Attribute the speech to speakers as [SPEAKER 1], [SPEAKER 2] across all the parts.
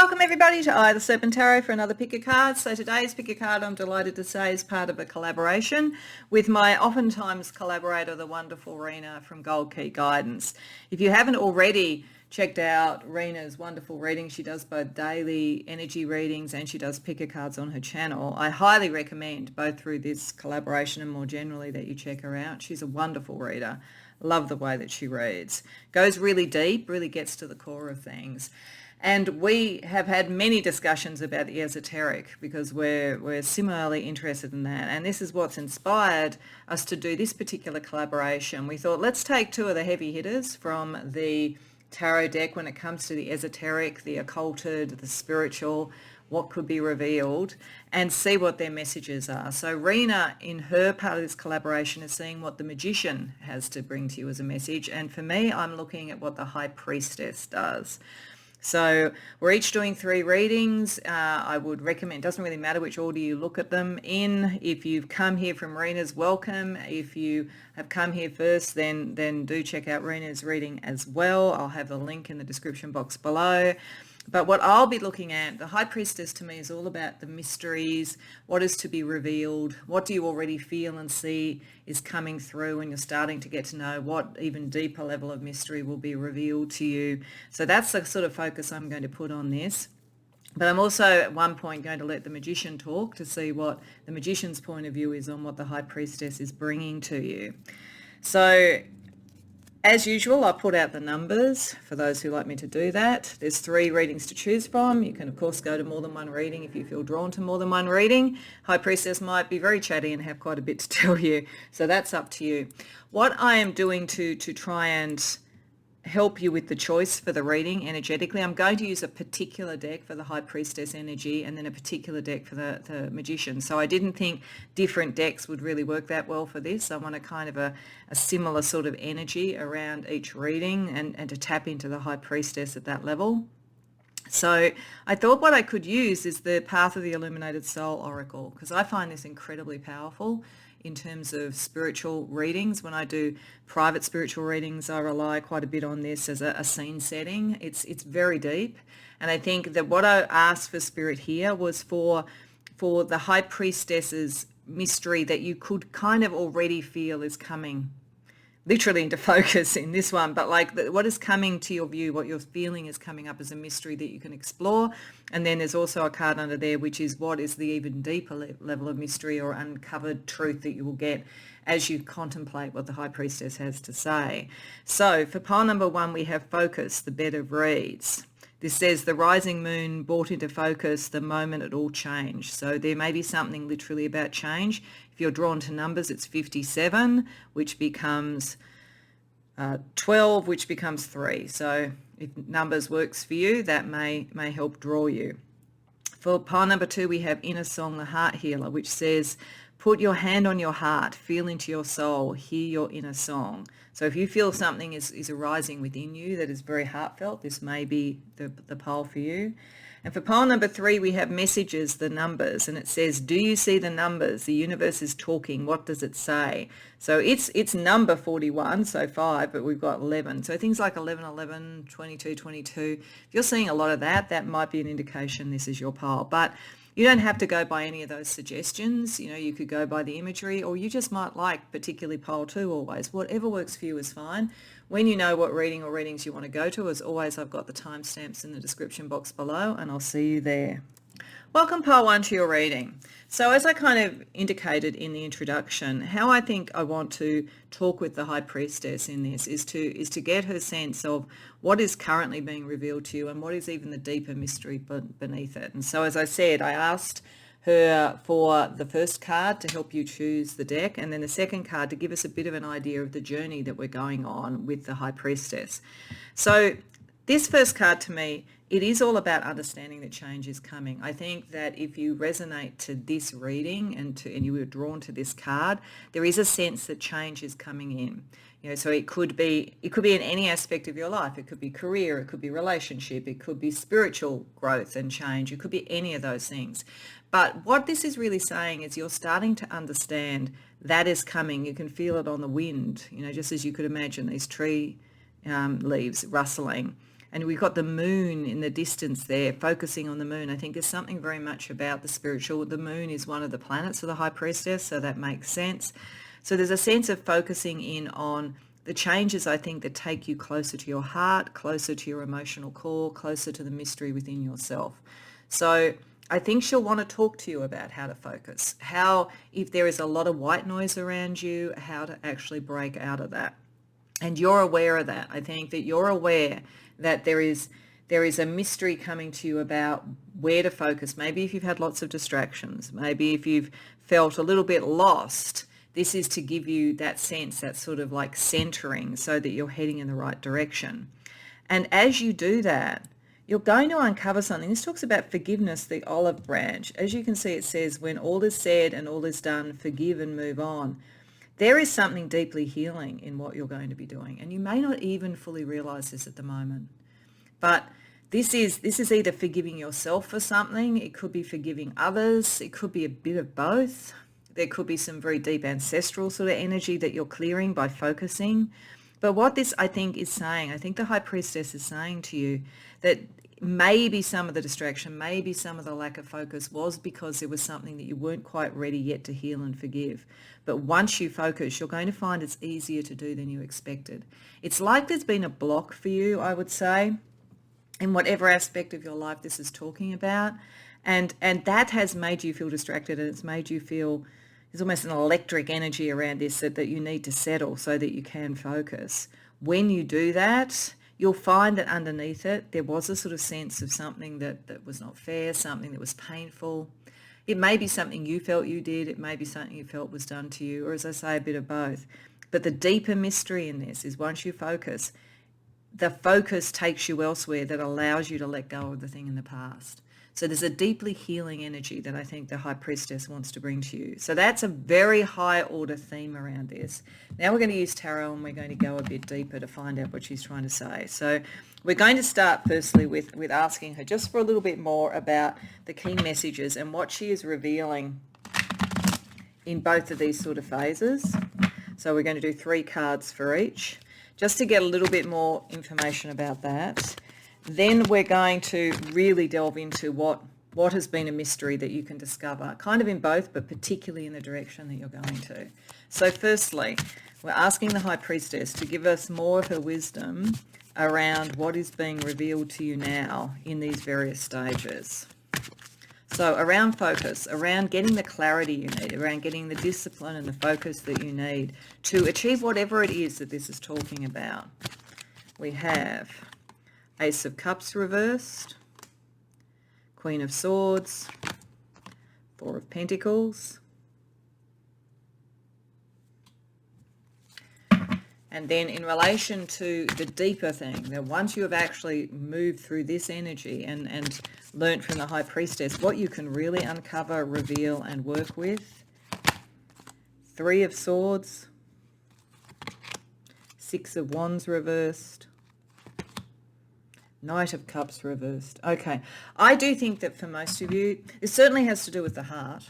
[SPEAKER 1] Welcome everybody to the Serpent Tarot for another pick a card. So today's pick a card, I'm delighted to say, is part of a collaboration with my oftentimes collaborator, the wonderful Reena from Gold Key Guidance. If you haven't already checked out Reena's wonderful readings, she does both daily energy readings and she does pick a cards on her channel. I highly recommend, both through this collaboration and more generally, that you check her out. She's a wonderful reader. Love the way that she reads. Goes really deep, really gets to the core of things. And we have had many discussions about the esoteric because we're similarly interested in that. And this is what's inspired us to do this particular collaboration. We thought, let's take two of the heavy hitters from the tarot deck when it comes to the esoteric, the occulted, the spiritual, what could be revealed, and see what their messages are. So Reena, in her part of this collaboration, is seeing what the magician has to bring to you as a message. And for me, I'm looking at what the High Priestess does. So we're each doing 3 readings. I would recommend, it doesn't really matter which order you look at them in. If you've come here from Reena's, welcome. If you have come here first, then do check out Reena's reading as well. I'll have a link in the description box below. But what I'll be looking at, the High Priestess to me is all about the mysteries, what is to be revealed, what do you already feel and see is coming through, and you're starting to get to know what even deeper level of mystery will be revealed to you. So that's the sort of focus I'm going to put on this. But I'm also at one point going to let the magician talk to see what the magician's point of view is on what the High Priestess is bringing to you. So as usual, I'll put out the numbers for those who like me to do that. There's 3 readings to choose from. You can, of course, go to more than one reading if you feel drawn to more than one reading. High Priestess might be very chatty and have quite a bit to tell you, so that's up to you. What I am doing to try and help you with the choice for the reading energetically, I'm going to use a particular deck for the High Priestess energy and then a particular deck for the magician. So I didn't think different decks would really work that well for this. I want a kind of a similar sort of energy around each reading and to tap into the High Priestess at that level. So I thought what I could use is the Path of the Illuminated Soul Oracle, because I find this incredibly powerful in terms of spiritual readings. When I do private spiritual readings, I rely quite a bit on this as a scene setting. It's very deep. And I think that what I asked for Spirit here was for the High Priestess's mystery that you could kind of already feel is coming literally into focus in this one, but like what is coming to your view, what you're feeling is coming up as a mystery that you can explore. And then there's also a card under there, which is what is the even deeper level of mystery or uncovered truth that you will get as you contemplate what the High Priestess has to say. So for pile number 1, we have Focus, the Bed of Reeds. This says the rising moon brought into focus the moment it all changed. So there may be something literally about change. If you're drawn to numbers, it's 57, which becomes 12, which becomes 3. So if numbers works for you, that may help draw you. For pile number 2, we have Inner Song, the Heart Healer, which says, put your hand on your heart, feel into your soul, hear your inner song. So if you feel something is arising within you that is very heartfelt, this may be the pile for you. And for pile number 3, we have Messages, the Numbers, and it says, do you see the numbers? The universe is talking. What does it say? So it's number 41, so 5, but we've got 11. So things like 11, 11, 22, 22. If you're seeing a lot of that, that might be an indication this is your pile. But you don't have to go by any of those suggestions. You know, you could go by the imagery, or you just might like particularly pile 2 always. Whatever works for you is fine. When you know what reading or readings you want to go to, as always, I've got the timestamps in the description box below, and I'll see you there. Welcome, pile 1, to your reading. So as I kind of indicated in the introduction, how I think I want to talk with the High Priestess in this is to get her sense of what is currently being revealed to you and what is even the deeper mystery beneath it. And so as I said, I asked her for the first card to help you choose the deck, and then the second card to give us a bit of an idea of the journey that we're going on with the High Priestess. So this first card, to me, it is all about understanding that change is coming. I think that if you resonate to this reading and you were drawn to this card, there is a sense that change is coming in. You know, so it could be in any aspect of your life. It could be career, it could be relationship, it could be spiritual growth and change. It could be any of those things. But what this is really saying is you're starting to understand that is coming. You can feel it on the wind, you know, just as you could imagine these tree leaves rustling. And we've got the moon in the distance there, focusing on the moon. I think there's something very much about the spiritual. The moon is one of the planets of the High Priestess, so that makes sense. So there's a sense of focusing in on the changes, I think, that take you closer to your heart, closer to your emotional core, closer to the mystery within yourself. So I think she'll want to talk to you about how to focus, how, if there is a lot of white noise around you, how to actually break out of that. And you're aware of that. I think that you're aware that there is a mystery coming to you about where to focus. Maybe if you've had lots of distractions, maybe if you've felt a little bit lost, this is to give you that sense, that sort of like centering, so that you're heading in the right direction. And as you do that, you're going to uncover something. This talks about forgiveness, the olive branch. As you can see, it says, when all is said and all is done, forgive and move on. There is something deeply healing in what you're going to be doing. And you may not even fully realize this at the moment. But this is either forgiving yourself for something. It could be forgiving others. It could be a bit of both. There could be some very deep ancestral sort of energy that you're clearing by focusing. But what this, I think, is saying, I think the High Priestess is saying to you that maybe some of the distraction, maybe some of the lack of focus was because there was something that you weren't quite ready yet to heal and forgive. But once you focus, you're going to find it's easier to do than you expected. It's like there's been a block for you, I would say, in whatever aspect of your life this is talking about. And that has made you feel distracted, and it's made you feel there's almost an electric energy around this that you need to settle so that you can focus. When you do that, you'll find that underneath it, there was a sort of sense of something that was not fair, something that was painful. It may be something you felt you did. It may be something you felt was done to you, or as I say, a bit of both. But the deeper mystery in this is once you focus, the focus takes you elsewhere that allows you to let go of the thing in the past. So there's a deeply healing energy that I think the High Priestess wants to bring to you. So that's a very high order theme around this. Now we're going to use tarot, and we're going to go a bit deeper to find out what she's trying to say. So we're going to start firstly with asking her just for a little bit more about the key messages and what she is revealing in both of these sort of phases. So we're going to do 3 cards for each, just to get a little bit more information about that. Then we're going to really delve into what has been a mystery that you can discover, kind of in both, but particularly in the direction that you're going to. So firstly, we're asking the High Priestess to give us more of her wisdom around what is being revealed to you now in these various stages. So around focus, around getting the clarity you need, around getting the discipline and the focus that you need to achieve whatever it is that this is talking about. We have Ace of Cups reversed, Queen of Swords, 4 of Pentacles, and then in relation to the deeper thing, that once you have actually moved through this energy and learnt from the High Priestess what you can really uncover, reveal and work with, 3 of Swords, 6 of Wands reversed, Knight of Cups reversed. Okay, I do think that for most of you, it certainly has to do with the heart.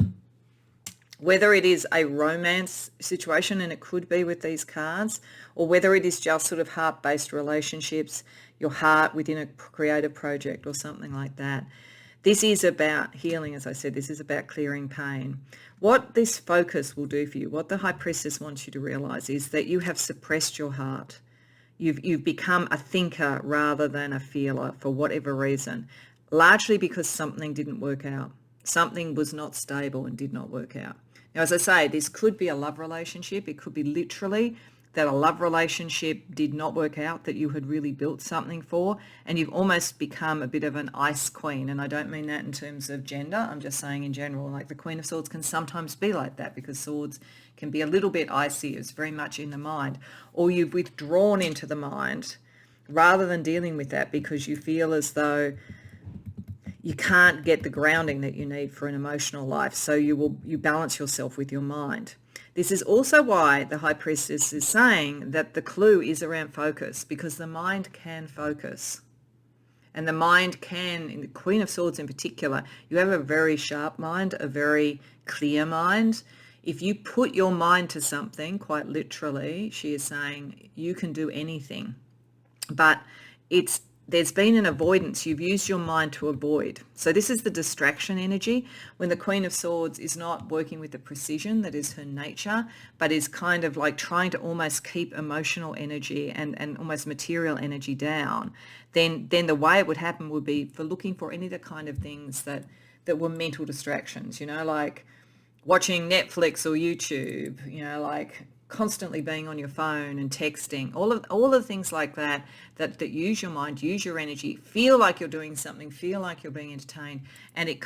[SPEAKER 1] Whether it is a romance situation, and it could be with these cards, or whether it is just sort of heart-based relationships, your heart within a creative project or something like that. This is about healing, as I said. This is about clearing pain. What this focus will do for you, what the High Priestess wants you to realize, is that you have suppressed your heart. You've become a thinker rather than a feeler for whatever reason, largely because something didn't work out. Something was not stable and did not work out. Now, as I say, this could be a love relationship. It could be literally that a love relationship did not work out, that you had really built something for, and you've almost become a bit of an ice queen. And I don't mean that in terms of gender. I'm just saying in general, like the Queen of Swords can sometimes be like that, because swords can be a little bit icy. It's very much in the mind. Or you've withdrawn into the mind rather than dealing with that because you feel as though you can't get the grounding that you need for an emotional life. So you balance yourself with your mind. This is also why the High Priestess is saying that the clue is around focus, because the mind can focus. And the mind can, in the Queen of Swords in particular, you have a very sharp mind, a very clear mind. If you put your mind to something, quite literally, she is saying you can do anything. But there's been an avoidance. You've used your mind to avoid. So this is the distraction energy, when the Queen of Swords is not working with the precision that is her nature, but is kind of like trying to almost keep emotional energy and almost material energy down. Then the way it would happen would be for looking for any of the kind of things that were mental distractions, like watching Netflix or YouTube, like constantly being on your phone and texting, all of the things like that use your mind, use your energy, feel like you're doing something, feel like you're being entertained, and it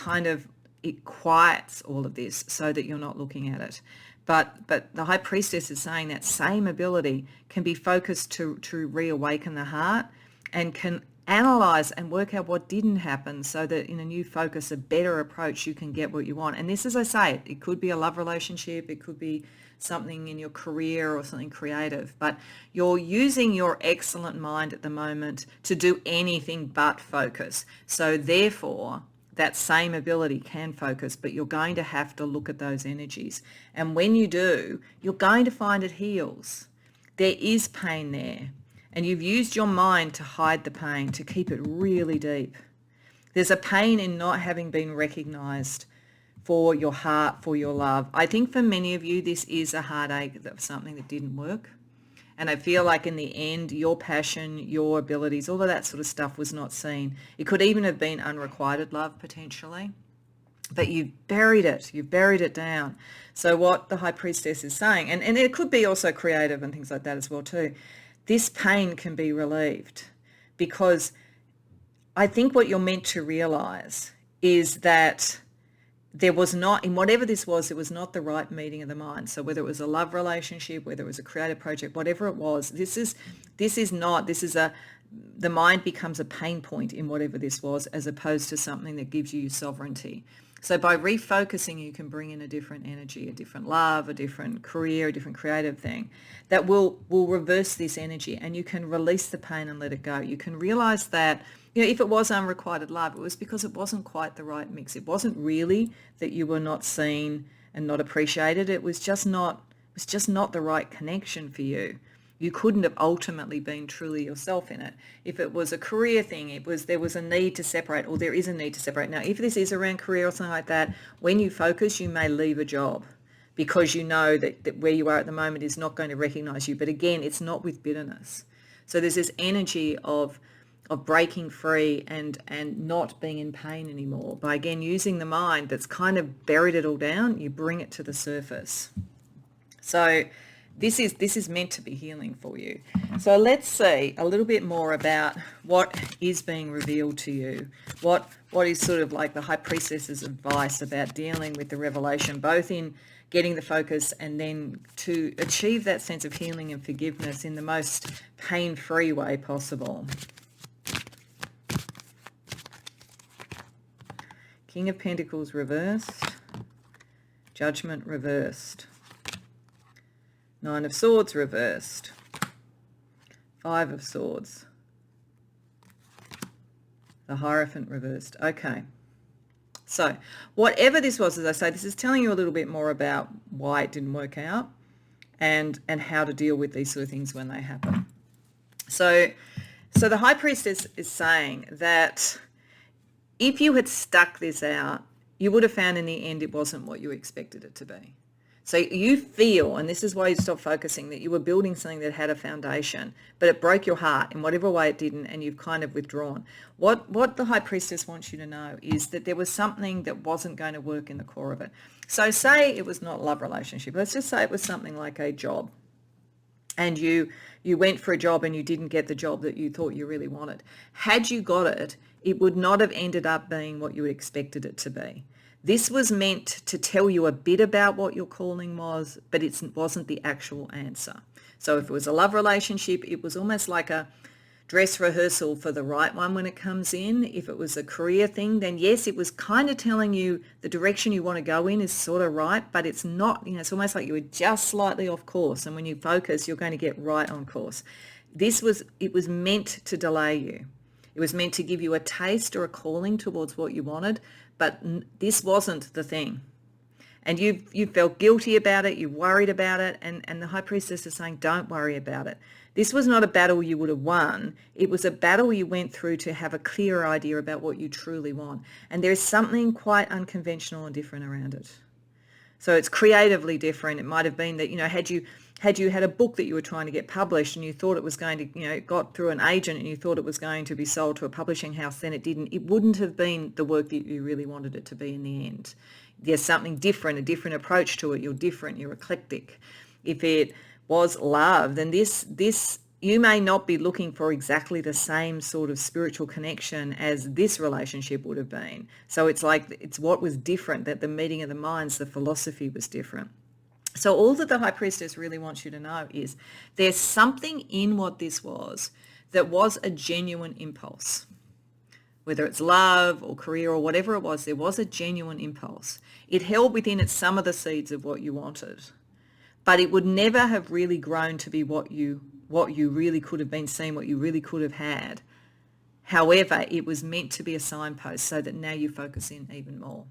[SPEAKER 1] quiets all of this so that you're not looking at it. But the High Priestess is saying that same ability can be focused to reawaken the heart, and can analyze and work out what didn't happen, so that in a new focus, a better approach, you can get what you want. And this, as I say, it could be a love relationship, it could be something in your career or something creative, but you're using your excellent mind at the moment to do anything but focus. So therefore, that same ability can focus, but you're going to have to look at those energies. And when you do, you're going to find it heals. There is pain there, and you've used your mind to hide the pain, to keep it really deep. There's a pain in not having been recognized for your heart, for your love. I think for many of you, this is a heartache of something that didn't work. And I feel like in the end, your passion, your abilities, all of that sort of stuff was not seen. It could even have been unrequited love potentially, but you've buried it down. So what the High Priestess is saying, and it could be also creative and things like that as well too, this pain can be relieved, because I think what you're meant to realize is that there was not, in whatever this was, it was not the right meeting of the mind. So whether it was a love relationship, whether it was a creative project, whatever it was, the mind becomes a pain point in whatever this was, as opposed to something that gives you sovereignty. So by refocusing, you can bring in a different energy, a different love, a different career, a different creative thing that will reverse this energy, and you can release the pain and let it go. You can realize that, if it was unrequited love, it was because it wasn't quite the right mix. It wasn't really that you were not seen and not appreciated. It was just not the right connection for you. You couldn't have ultimately been truly yourself in it. If it was a career thing, there was a need to separate, or there is a need to separate. Now, if this is around career or something like that, when you focus, you may leave a job because you know that where you are at the moment is not going to recognize you. But again, it's not with bitterness. So there's this energy of breaking free and not being in pain anymore. By, again, using the mind that's kind of buried it all down, you bring it to the surface. So this is meant to be healing for you. So let's see a little bit more about what is being revealed to you. What is sort of like the High Priestess's advice about dealing with the revelation, both in getting the focus and then to achieve that sense of healing and forgiveness in the most pain-free way possible. King of Pentacles reversed, Judgment reversed, Nine of Swords reversed, Five of Swords, the Hierophant reversed. Okay. So whatever this was, as I say, this is telling you a little bit more about why it didn't work out and how to deal with these sort of things when they happen. So the High Priestess is saying that if you had stuck this out, you would have found in the end it wasn't what you expected it to be. So you feel, and this is why you stop focusing, that you were building something that had a foundation, but it broke your heart in whatever way it didn't, and you've kind of withdrawn. What the High Priestess wants you to know is that there was something that wasn't going to work in the core of it. So say it was not a love relationship. Let's just say it was something like a job. And you went for a job and you didn't get the job that you thought you really wanted. Had you got it, it would not have ended up being what you expected it to be. This was meant to tell you a bit about what your calling was, but it wasn't the actual answer. So if it was a love relationship, it was almost like a dress rehearsal for the right one when it comes in. If it was a career thing, then yes, it was kind of telling you the direction you want to go in is sort of right, but it's not, it's almost like you were just slightly off course. And when you focus, you're going to get right on course. It was meant to delay you. It was meant to give you a taste or a calling towards what you wanted, but this wasn't the thing. And you felt guilty about it, you worried about it, and the High Priestess is saying, don't worry about it. This was not a battle you would have won. It was a battle you went through to have a clear idea about what you truly want. And there's something quite unconventional and different around it. So it's creatively different. It might have been that, had you had a book that you were trying to get published and you thought it was going to, it got through an agent and you thought it was going to be sold to a publishing house, then it didn't. It wouldn't have been the work that you really wanted it to be in the end. There's something different, a different approach to it. You're different, you're eclectic. If it was love, then this you may not be looking for exactly the same sort of spiritual connection as this relationship would have been. So it's what was different, that the meeting of the minds, the philosophy was different. So all that the High Priestess really wants you to know is there's something in what this was that was a genuine impulse. Whether it's love or career or whatever it was, there was a genuine impulse. It held within it some of the seeds of what you wanted, but it would never have really grown to be what you really could have been seen, what you really could have had. However, it was meant to be a signpost so that now you focus in even more.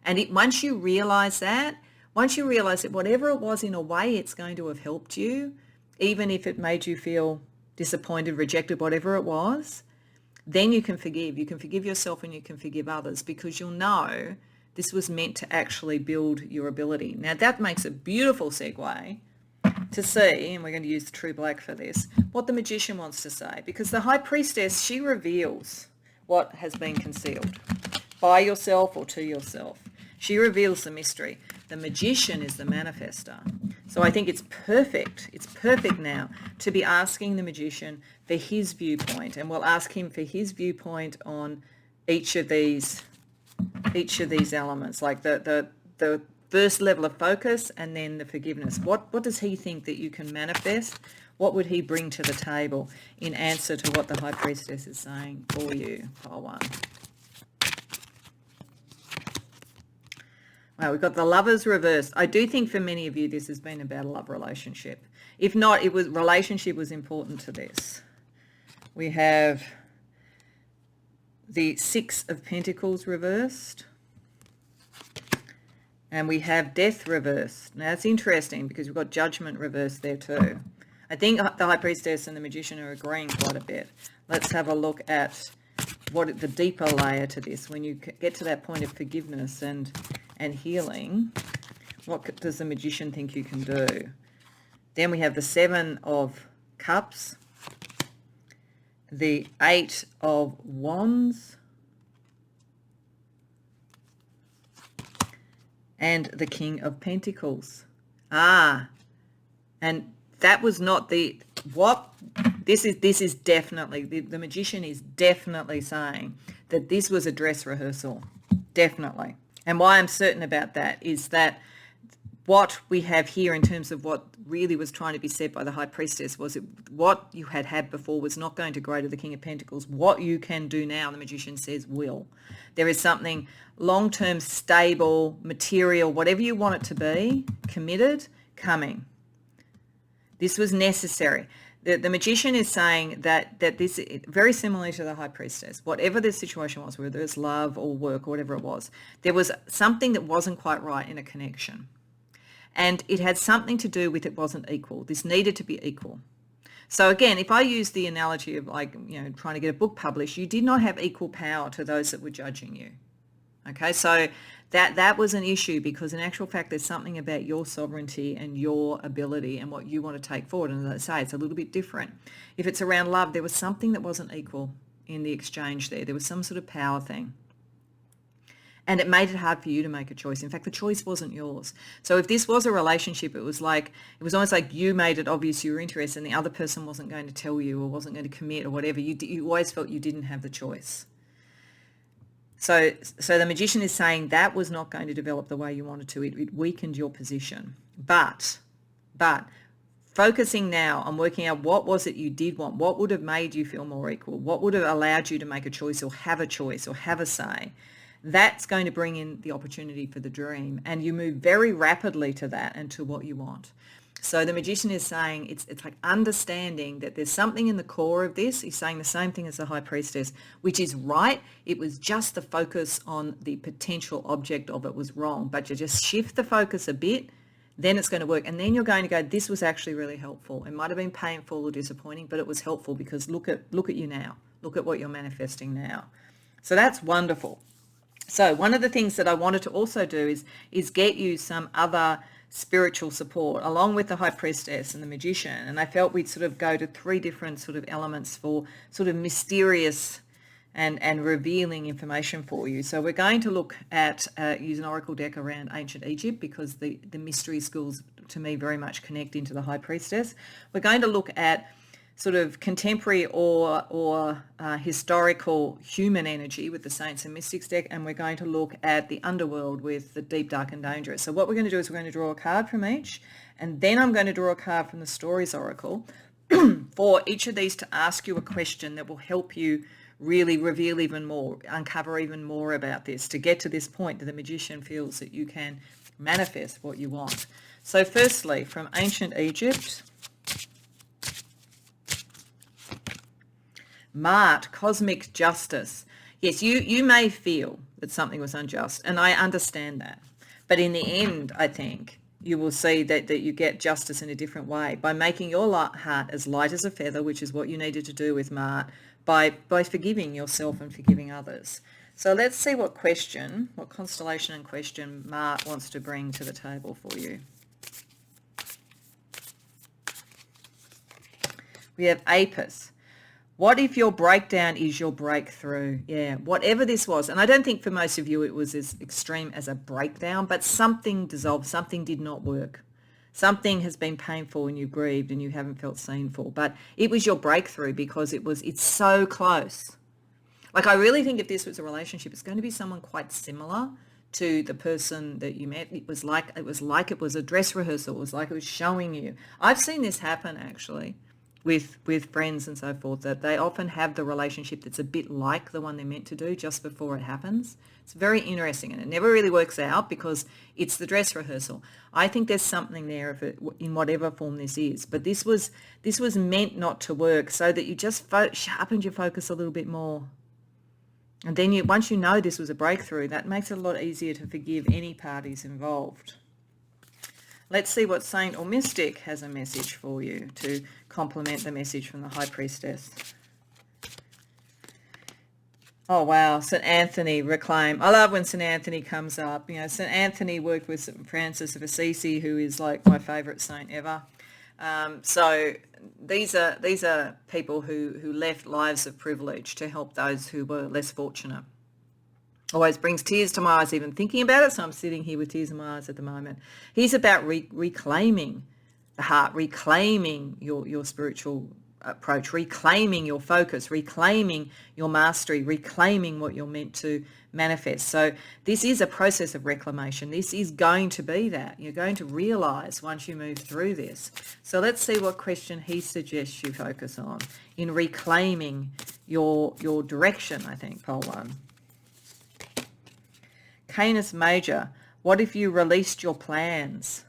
[SPEAKER 1] And once you realise that whatever it was, in a way, it's going to have helped you, even if it made you feel disappointed, rejected, whatever it was, then you can forgive. You can forgive yourself and you can forgive others, because you'll know this was meant to actually build your ability. Now, that makes a beautiful segue to see, and we're going to use the True Black for this, what the Magician wants to say. Because the High Priestess, she reveals what has been concealed by yourself or to yourself. She reveals the mystery. The Magician is the manifester. So I think it's perfect now to be asking the Magician for his viewpoint, and we'll ask him for his viewpoint on each of these elements, like the first level of focus and then the forgiveness. What does he think that you can manifest? What would he bring to the table in answer to what the High Priestess is saying for you? Pile 1. Well, we've got the Lovers reversed. I do think for many of you this has been about a love relationship. If not, relationship was important to this. We have the Six of Pentacles reversed. And we have Death reversed. Now, it's interesting because we've got Judgment reversed there too. I think the High Priestess and the Magician are agreeing quite a bit. Let's have a look at what the deeper layer to this. When you get to that point of forgiveness and healing, what does the Magician think you can do? Then we have the Seven of Cups, the Eight of Wands, and the King of Pentacles. And that was not this is definitely, the Magician is definitely saying that this was a dress rehearsal, definitely. And why I'm certain about that is that what we have here in terms of what really was trying to be said by the High Priestess was what you had before was not going to grow to the King of Pentacles. What you can do now, the Magician says, will. There is something long-term, stable, material, whatever you want it to be, committed, coming. This was necessary. The Magician is saying that this, very similarly to the High Priestess, whatever the situation was, whether it's love or work or whatever it was, there was something that wasn't quite right in a connection. And it had something to do with it wasn't equal. This needed to be equal. So again, if I use the analogy of trying to get a book published, you did not have equal power to those that were judging you. Okay, so that was an issue, because in actual fact, there's something about your sovereignty and your ability and what you want to take forward. And as I say, it's a little bit different. If it's around love, there was something that wasn't equal in the exchange there. There was some sort of power thing. And it made it hard for you to make a choice. In fact, the choice wasn't yours. So if this was a relationship, it was almost like you made it obvious you were interested and the other person wasn't going to tell you or wasn't going to commit or whatever. You always felt you didn't have the choice. So the Magician is saying that was not going to develop the way you wanted to. It weakened your position. But focusing now on working out what was it you did want, what would have made you feel more equal, what would have allowed you to make a choice or have a say, that's going to bring in the opportunity for the dream. And you move very rapidly to that and to what you want. So the magician is saying it's like understanding that there's something in the core of this. He's saying the same thing as the high priestess, which is right. It was just the focus on the potential object of it was wrong. But you just shift the focus a bit, then it's going to work. And then you're going to go, this was actually really helpful. It might have been painful or disappointing, but it was helpful because look at you now. Look at what you're manifesting now. So that's wonderful. So one of the things that I wanted to also do is get you some other spiritual support along with the high priestess and the magician. And I felt we'd sort of go to 3 different sort of elements for sort of mysterious and revealing information for you. So we're going to look at use an oracle deck around ancient Egypt because the mystery schools to me very much connect into the high priestess. We're going to look at sort of contemporary or historical human energy with the Saints and Mystics deck, and we're going to look at the underworld with the deep, dark and dangerous. So what we're going to do is we're going to draw a card from each, and then I'm going to draw a card from the Stories Oracle for each of these to ask you a question that will help you really reveal even more, uncover even more about this, to get to this point that the magician feels that you can manifest what you want. So firstly, from ancient Egypt, Mart, cosmic justice. Yes, you may feel that something was unjust, and I understand that. But in the end, I think you will see that you get justice in a different way by making your heart as light as a feather, which is what you needed to do with Mart, by forgiving yourself and forgiving others. So let's see what constellation and question Mart wants to bring to the table for you. We have Apis. What if your breakdown is your breakthrough? Yeah, whatever this was. And I don't think for most of you it was as extreme as a breakdown, but something dissolved, something did not work. Something has been painful and you grieved and you haven't felt seen for. But it was your breakthrough because it's so close. Like I really think if this was a relationship, it's going to be someone quite similar to the person that you met. It was like it was a dress rehearsal. It was like it was showing you. I've seen this happen actually. With friends and so forth, that they often have the relationship that's a bit like the one they're meant to do just before it happens. It's very interesting, and it never really works out because it's the dress rehearsal. I think there's something there if it, in whatever form this is, but this was meant not to work, so that you just sharpened your focus a little bit more. And then once you know this was a breakthrough, that makes it a lot easier to forgive any parties involved. Let's see what Saint or Mystic has a message for you to complement the message from the High Priestess. Oh, wow. St. Anthony, reclaim. I love when St. Anthony comes up. You know, St. Anthony worked with St. Francis of Assisi, who is like my favourite saint ever. So these are people who left lives of privilege to help those who were less fortunate. Always brings tears to my eyes even thinking about it, so I'm sitting here with tears in my eyes at the moment. He's about reclaiming the heart, reclaiming your spiritual approach, reclaiming your focus, reclaiming your mastery, reclaiming what you're meant to manifest. So this is a process of reclamation. This is going to be that. You're going to realise once you move through this. So let's see what question he suggests you focus on in reclaiming your direction, I think, pole 1. Canis Major, what if you released your plans?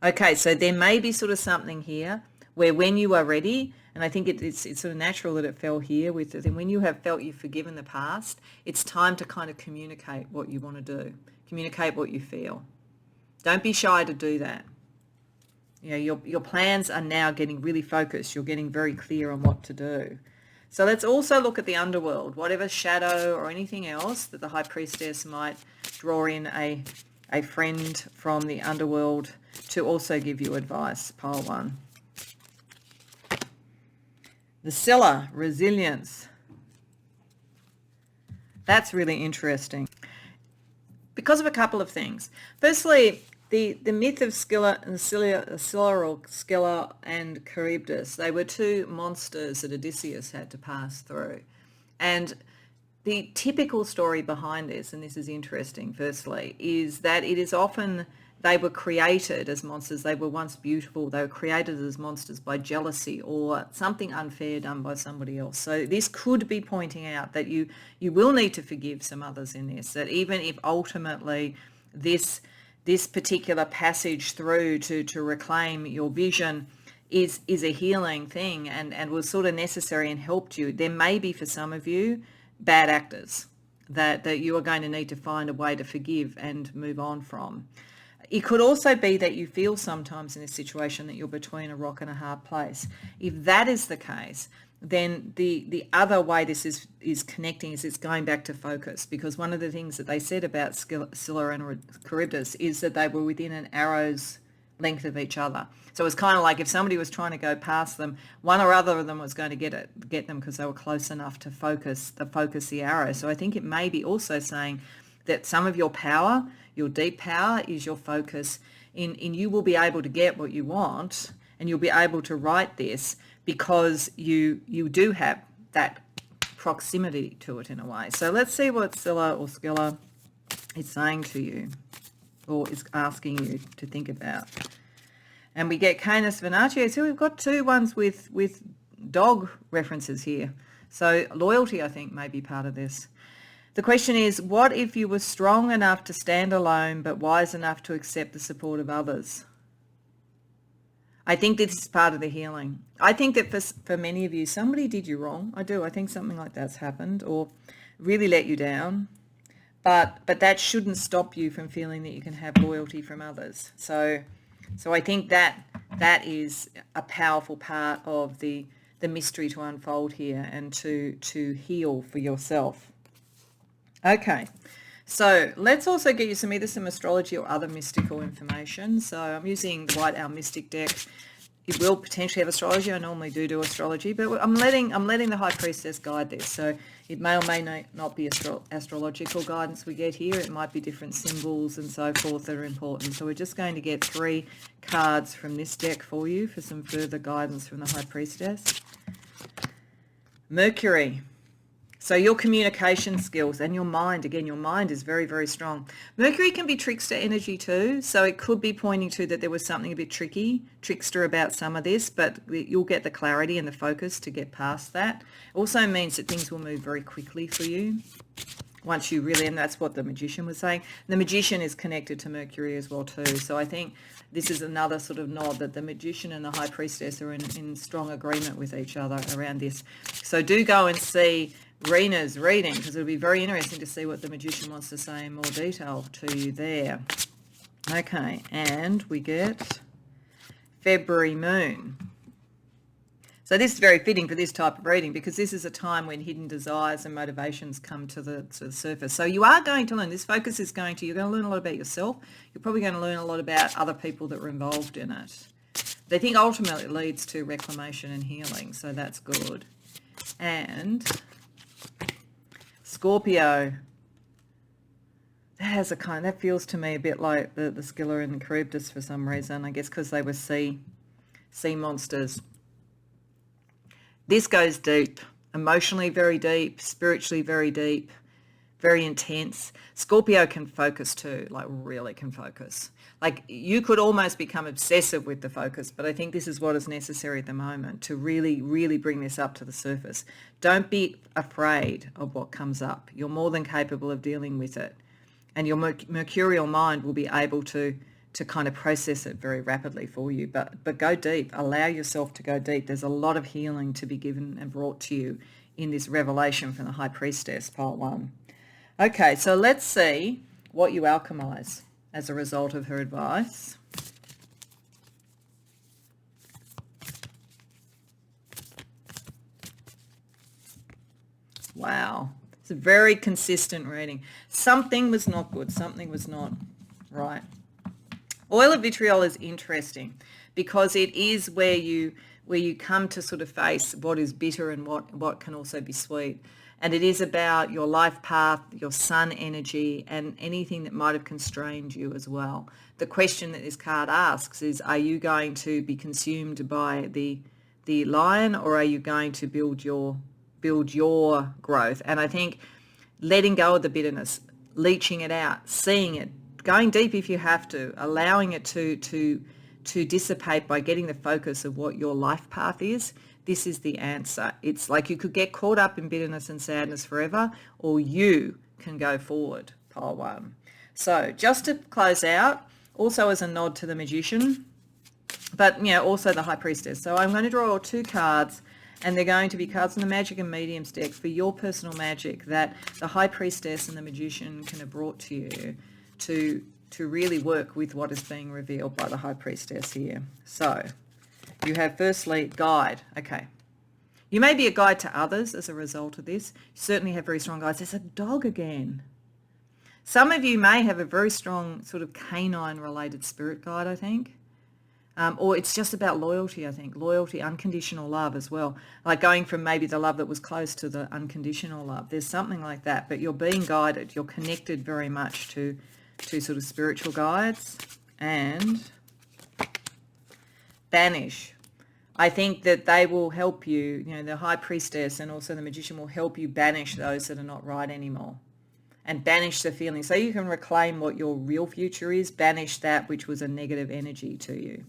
[SPEAKER 1] Okay, so there may be sort of something here where when you are ready, and I think it's sort of natural that it fell here with it, and when you have felt you've forgiven the past, it's time to kind of communicate what you want to do, communicate what you feel. Don't be shy to do that. You know, your plans are now getting really focused. You're getting very clear on what to do. So let's also look at the underworld, whatever shadow or anything else that the High Priestess might draw in a friend from the underworld to also give you advice, pile 1. The Seller, resilience. That's really interesting because of a couple of things. Firstly, the myth of Scylla and Charybdis, they were 2 monsters that Odysseus had to pass through. And the typical story behind this, and this is interesting firstly, is that it is often they were created as monsters. They were once beautiful. They were created as monsters by jealousy or something unfair done by somebody else. So this could be pointing out that you will need to forgive some others in this, that even if ultimately this this particular passage through to reclaim your vision is a healing thing and was sort of necessary and helped you. There may be for some of you bad actors that you are going to need to find a way to forgive and move on from. It could also be that you feel sometimes in a situation that you're between a rock and a hard place. If that is the case, then the other way this is connecting is it's going back to focus, because one of the things that they said about Scylla and Charybdis is that they were within an arrow's length of each other. So it's kind of like if somebody was trying to go past them, one or other of them was going to get them because they were close enough to focus the arrow. So I think it may be also saying that some of your power, your deep power, is your focus in you will be able to get what you want, and you'll be able to write this because you do have that proximity to it in a way. So let's see what Scylla or Scylla is saying to you, or is asking you to think about. And we get Canis Venatio. So we've got two ones with dog references here. So loyalty, I think, may be part of this. The question is, what if you were strong enough to stand alone but wise enough to accept the support of others? I think this is part of the healing. I think that for many of you, somebody did you wrong. I do. I think something like that's happened or really let you down. But that shouldn't stop you from feeling that you can have loyalty from others. So I think that is a powerful part of the mystery to unfold here and to heal for yourself. Okay, so let's also get you either some astrology or other mystical information. So I'm using the White Owl Mystic deck. It will potentially have astrology. I normally do astrology, but I'm letting the High Priestess guide this. So it may or may not be astrological guidance we get here. It might be different symbols and so forth that are important. So we're just going to get 3 cards from this deck for you for some further guidance from the High Priestess. Mercury. So your communication skills and your mind, again, your mind is very, very strong. Mercury can be trickster energy too. So it could be pointing to that there was something a bit trickster about some of this, but you'll get the clarity and the focus to get past that. Also means that things will move very quickly for you once you really, and that's what the Magician was saying. The Magician is connected to Mercury as well too. So I think this is another sort of nod that the Magician and the High Priestess are in strong agreement with each other around this. So do go and see Reena's reading, because it'll be very interesting to see what the Magician wants to say in more detail to you there. Okay, and we get February Moon. So this is very fitting for this type of reading, because this is a time when hidden desires and motivations come to the surface. So you are going to learn, this focus is you're going to learn a lot about yourself. You're probably going to learn a lot about other people that were involved in it. They think ultimately it leads to reclamation and healing, so that's good. And Scorpio, that feels to me a bit like the Scylla and the Charybdis for some reason, I guess because they were sea monsters. This goes deep, emotionally very deep, spiritually very deep, very intense. Scorpio can focus too, like really can focus. Like you could almost become obsessive with the focus, but I think this is what is necessary at the moment to really, really bring this up to the surface. Don't be afraid of what comes up. You're more than capable of dealing with it. And your mercurial mind will be able to kind of process it very rapidly for you. But go deep. Allow yourself to go deep. There's a lot of healing to be given and brought to you in this revelation from the High Priestess, part 1. Okay, so let's see what you alchemize as a result of her advice. Wow. It's a very consistent reading. Something was not good. Something was not right. Oil of vitriol is interesting because it is where you come to sort of face what is bitter and what can also be sweet. And it is about your life path, your sun energy, and anything that might have constrained you as well. The question that this card asks is, are you going to be consumed by the lion, or are you going to build your growth? And I think letting go of the bitterness, leaching it out, seeing it, going deep if you have to, allowing it to dissipate by getting the focus of what your life path is. This is the answer. It's like you could get caught up in bitterness and sadness forever, or you can go forward, pile 1. So just to close out, also as a nod to the Magician, but also the High Priestess. So I'm going to draw 2 cards, and they're going to be cards from the Magic and Mediums deck for your personal magic that the High Priestess and the Magician can have brought to you to really work with what is being revealed by the High Priestess here. So you have firstly guide. Okay. You may be a guide to others as a result of this. You certainly have very strong guides. There's a dog again. Some of you may have a very strong sort of canine related spirit guide, I think. Or it's just about loyalty, I think. Loyalty, unconditional love as well. Like going from maybe the love that was close to the unconditional love. There's something like that. But you're being guided. You're connected very much to sort of spiritual guides. And banish. I think that they will help you, the High Priestess and also the Magician will help you banish those that are not right anymore. And banish the feeling. So you can reclaim what your real future is, banish that which was a negative energy to you.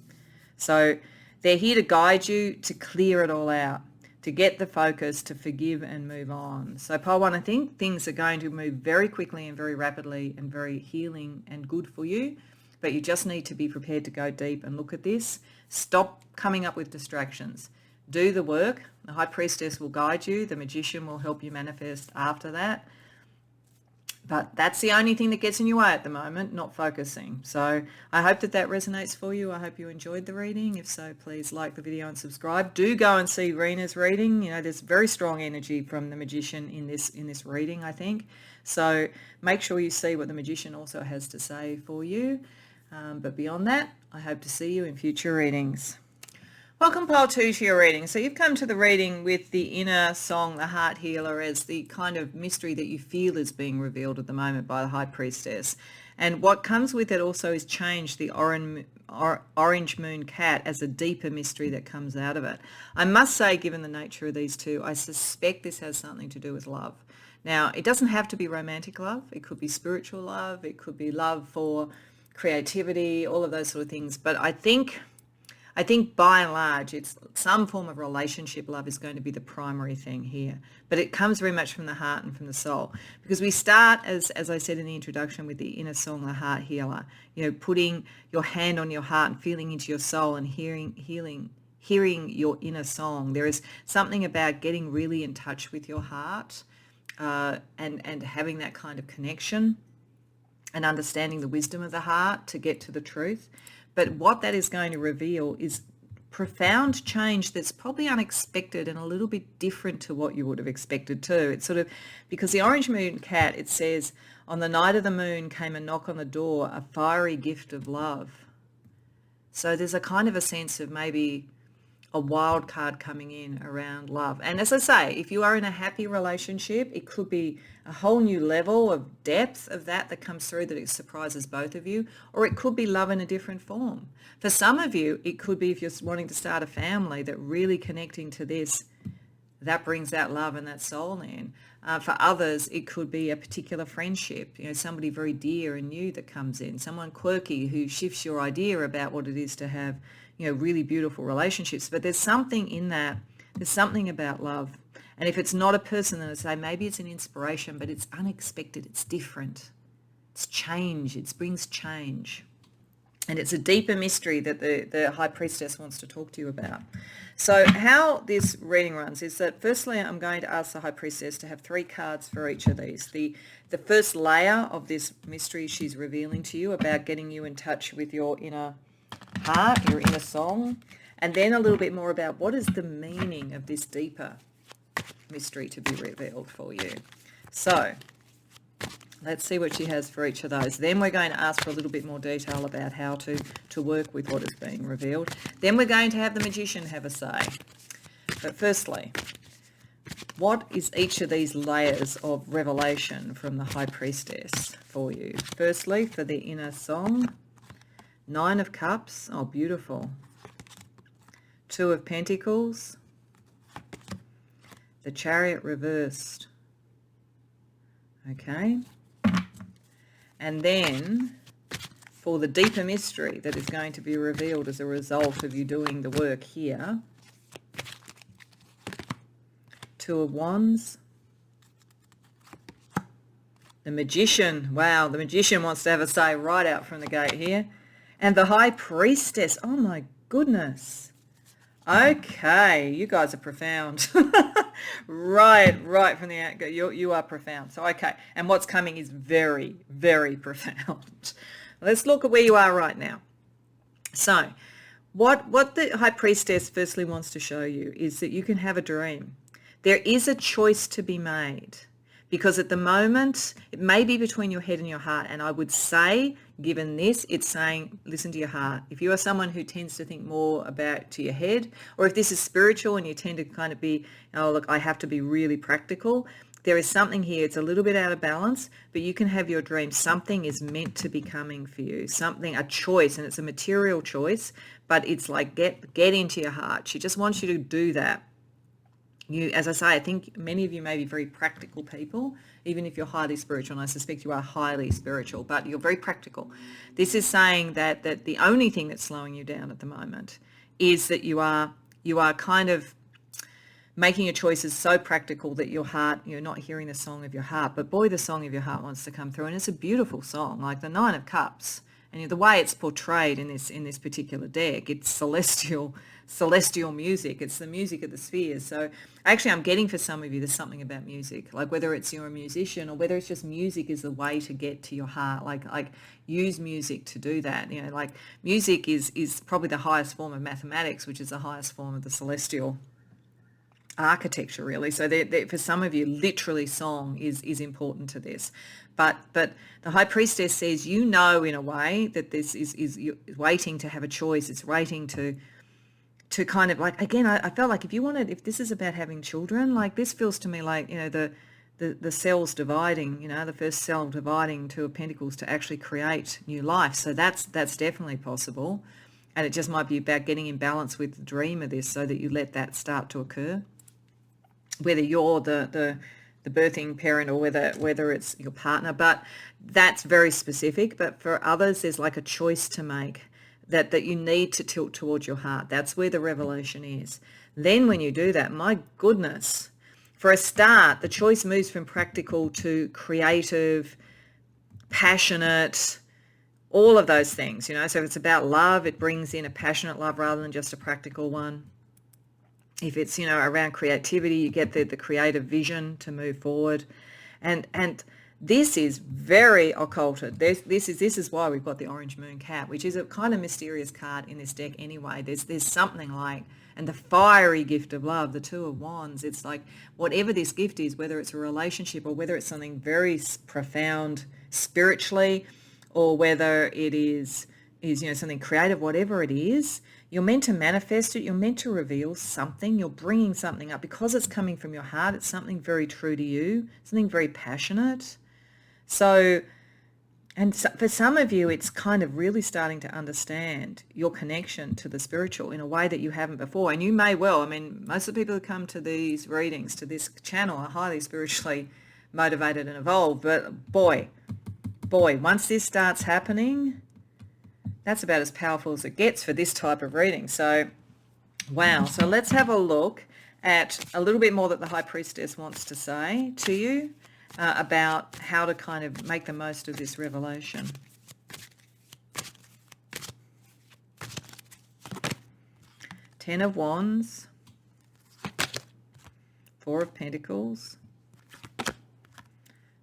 [SPEAKER 1] So they're here to guide you, to clear it all out, to get the focus, to forgive and move on. So Pile 1, I think things are going to move very quickly and very rapidly and very healing and good for you. But you just need to be prepared to go deep and look at this. Stop coming up with distractions. Do the work. The High Priestess will guide you. The Magician will help you manifest after that. But that's the only thing that gets in your way at the moment, not focusing. So I hope that resonates for you. I hope you enjoyed the reading. If so, please like the video and subscribe. Do go and see Reena's reading. There's very strong energy from the Magician in this reading, I think. So make sure you see what the Magician also has to say for you. But beyond that, I hope to see you in future readings. Welcome Pile 2 to your reading. So you've come to the reading with the inner song, the Heart Healer, as the kind of mystery that you feel is being revealed at the moment by the High Priestess. And what comes with it also is change, the orange moon cat, as a deeper mystery that comes out of it. I must say, given the nature of these two, I suspect this has something to do with love. Now, it doesn't have to be romantic love. It could be spiritual love. It could be love for creativity, all of those sort of things. But I think by and large, it's some form of relationship love is going to be the primary thing here. But it comes very much from the heart and from the soul. Because we start, as I said in the introduction, with the inner song, the Heart Healer. Putting your hand on your heart and feeling into your soul and hearing your inner song. There is something about getting really in touch with your heart and having that kind of connection and understanding the wisdom of the heart to get to the truth. But what that is going to reveal is profound change that's probably unexpected and a little bit different to what you would have expected too. It's sort of, because the orange moon cat, it says, on the night of the moon came a knock on the door, a fiery gift of love. So there's a kind of a sense of maybe a wild card coming in around love. And as I say, if you are in a happy relationship, it could be a whole new level of depth of that comes through that it surprises both of you, or it could be love in a different form. For some of you, it could be if you're wanting to start a family, that really connecting to this, that brings out love and that soul in. For others, it could be a particular friendship, somebody very dear and new that comes in, someone quirky who shifts your idea about what it is to have really beautiful relationships. But there's something in that. There's something about love. And if it's not a person, then I say maybe it's an inspiration, but it's unexpected. It's different. It's change. It brings change. And it's a deeper mystery that the High Priestess wants to talk to you about. So how this reading runs is that firstly, I'm going to ask the High Priestess to have 3 cards for each of these. The first layer of this mystery she's revealing to you about getting you in touch with your inner heart, your inner song, and then a little bit more about what is the meaning of this deeper mystery to be revealed for you. So let's see what she has for each of those. Then we're going to ask for a little bit more detail about how to work with what is being revealed. Then we're going to have the Magician have a say. But firstly, what is each of these layers of revelation from the High Priestess for you? Firstly, for the inner song, 9 of Cups, oh beautiful, 2 of Pentacles, the Chariot reversed, okay, and then for the deeper mystery that is going to be revealed as a result of you doing the work here, 2 of Wands, the Magician. Wow, the Magician wants to have a say right out from the gate here. And the High Priestess. Oh my goodness. Okay, you guys are profound. Right from the outgo. You are profound. So, okay. And what's coming is very, very profound. Let's look at where you are right now. So, what the High Priestess firstly wants to show you is that you can have a dream. There is a choice to be made, because at the moment it may be between your head and your heart, and I would say, given this, it's saying listen to your heart. If you are someone who tends to think more about to your head, or if this is spiritual and you tend to kind of be, oh look, I have to be really practical, there is something here. It's a little bit out of balance, but you can have your dream. Something is meant to be coming for you, something, a choice, and it's a material choice, but it's like get into your heart. She just wants you to do that. You, as I say, I think many of you may be very practical people, even if you're highly spiritual, and I suspect you are highly spiritual, but you're very practical. This is saying that the only thing that's slowing you down at the moment is that you are kind of making your choices so practical that your heart, you're not hearing the song of your heart. But boy, the song of your heart wants to come through, and it's a beautiful song, like the Nine of Cups. And the way it's portrayed in this particular deck, it's celestial music. It's the music of the spheres. So actually, I'm getting for some of you, there's something about music, like whether it's you're a musician or whether it's just music is the way to get to your heart. Like use music to do that. Like music is probably the highest form of mathematics, which is the highest form of the celestial architecture, really. So for some of you, literally song is important to this. But the High Priestess says, in a way that this is waiting to have a choice. It's waiting to kind of like, again, I felt like if this is about having children, like this feels to me like, the cells dividing, the first cell dividing, Two of Pentacles, to actually create new life. So that's definitely possible. And it just might be about getting in balance with the dream of this so that you let that start to occur. Whether you're the birthing parent or whether it's your partner, but that's very specific. But for others, there's like a choice to make that you need to tilt towards your heart. That's where the revelation is. Then when you do that, my goodness, for a start, the choice moves from practical to creative, passionate, all of those things, So if it's about love, it brings in a passionate love rather than just a practical one. If it's, around creativity, you get the creative vision to move forward. And this is very occulted. This is why we've got the Orange Moon Cat, which is a kind of mysterious card in this deck anyway. There's something like, and the fiery gift of love, the Two of Wands. It's like whatever this gift is, whether it's a relationship or whether it's something very profound spiritually, or whether it is something creative, whatever it is, you're meant to manifest it. You're meant to reveal something. You're bringing something up because it's coming from your heart. It's something very true to you, something very passionate. So for some of you, it's kind of really starting to understand your connection to the spiritual in a way that you haven't before. And you may well, most of the people who come to these readings, to this channel, are highly spiritually motivated and evolved. But boy, once this starts happening, that's about as powerful as it gets for this type of reading. So, wow. So let's have a look at a little bit more that the High Priestess wants to say to you about how to kind of make the most of this revelation. Ten of Wands, Four of Pentacles,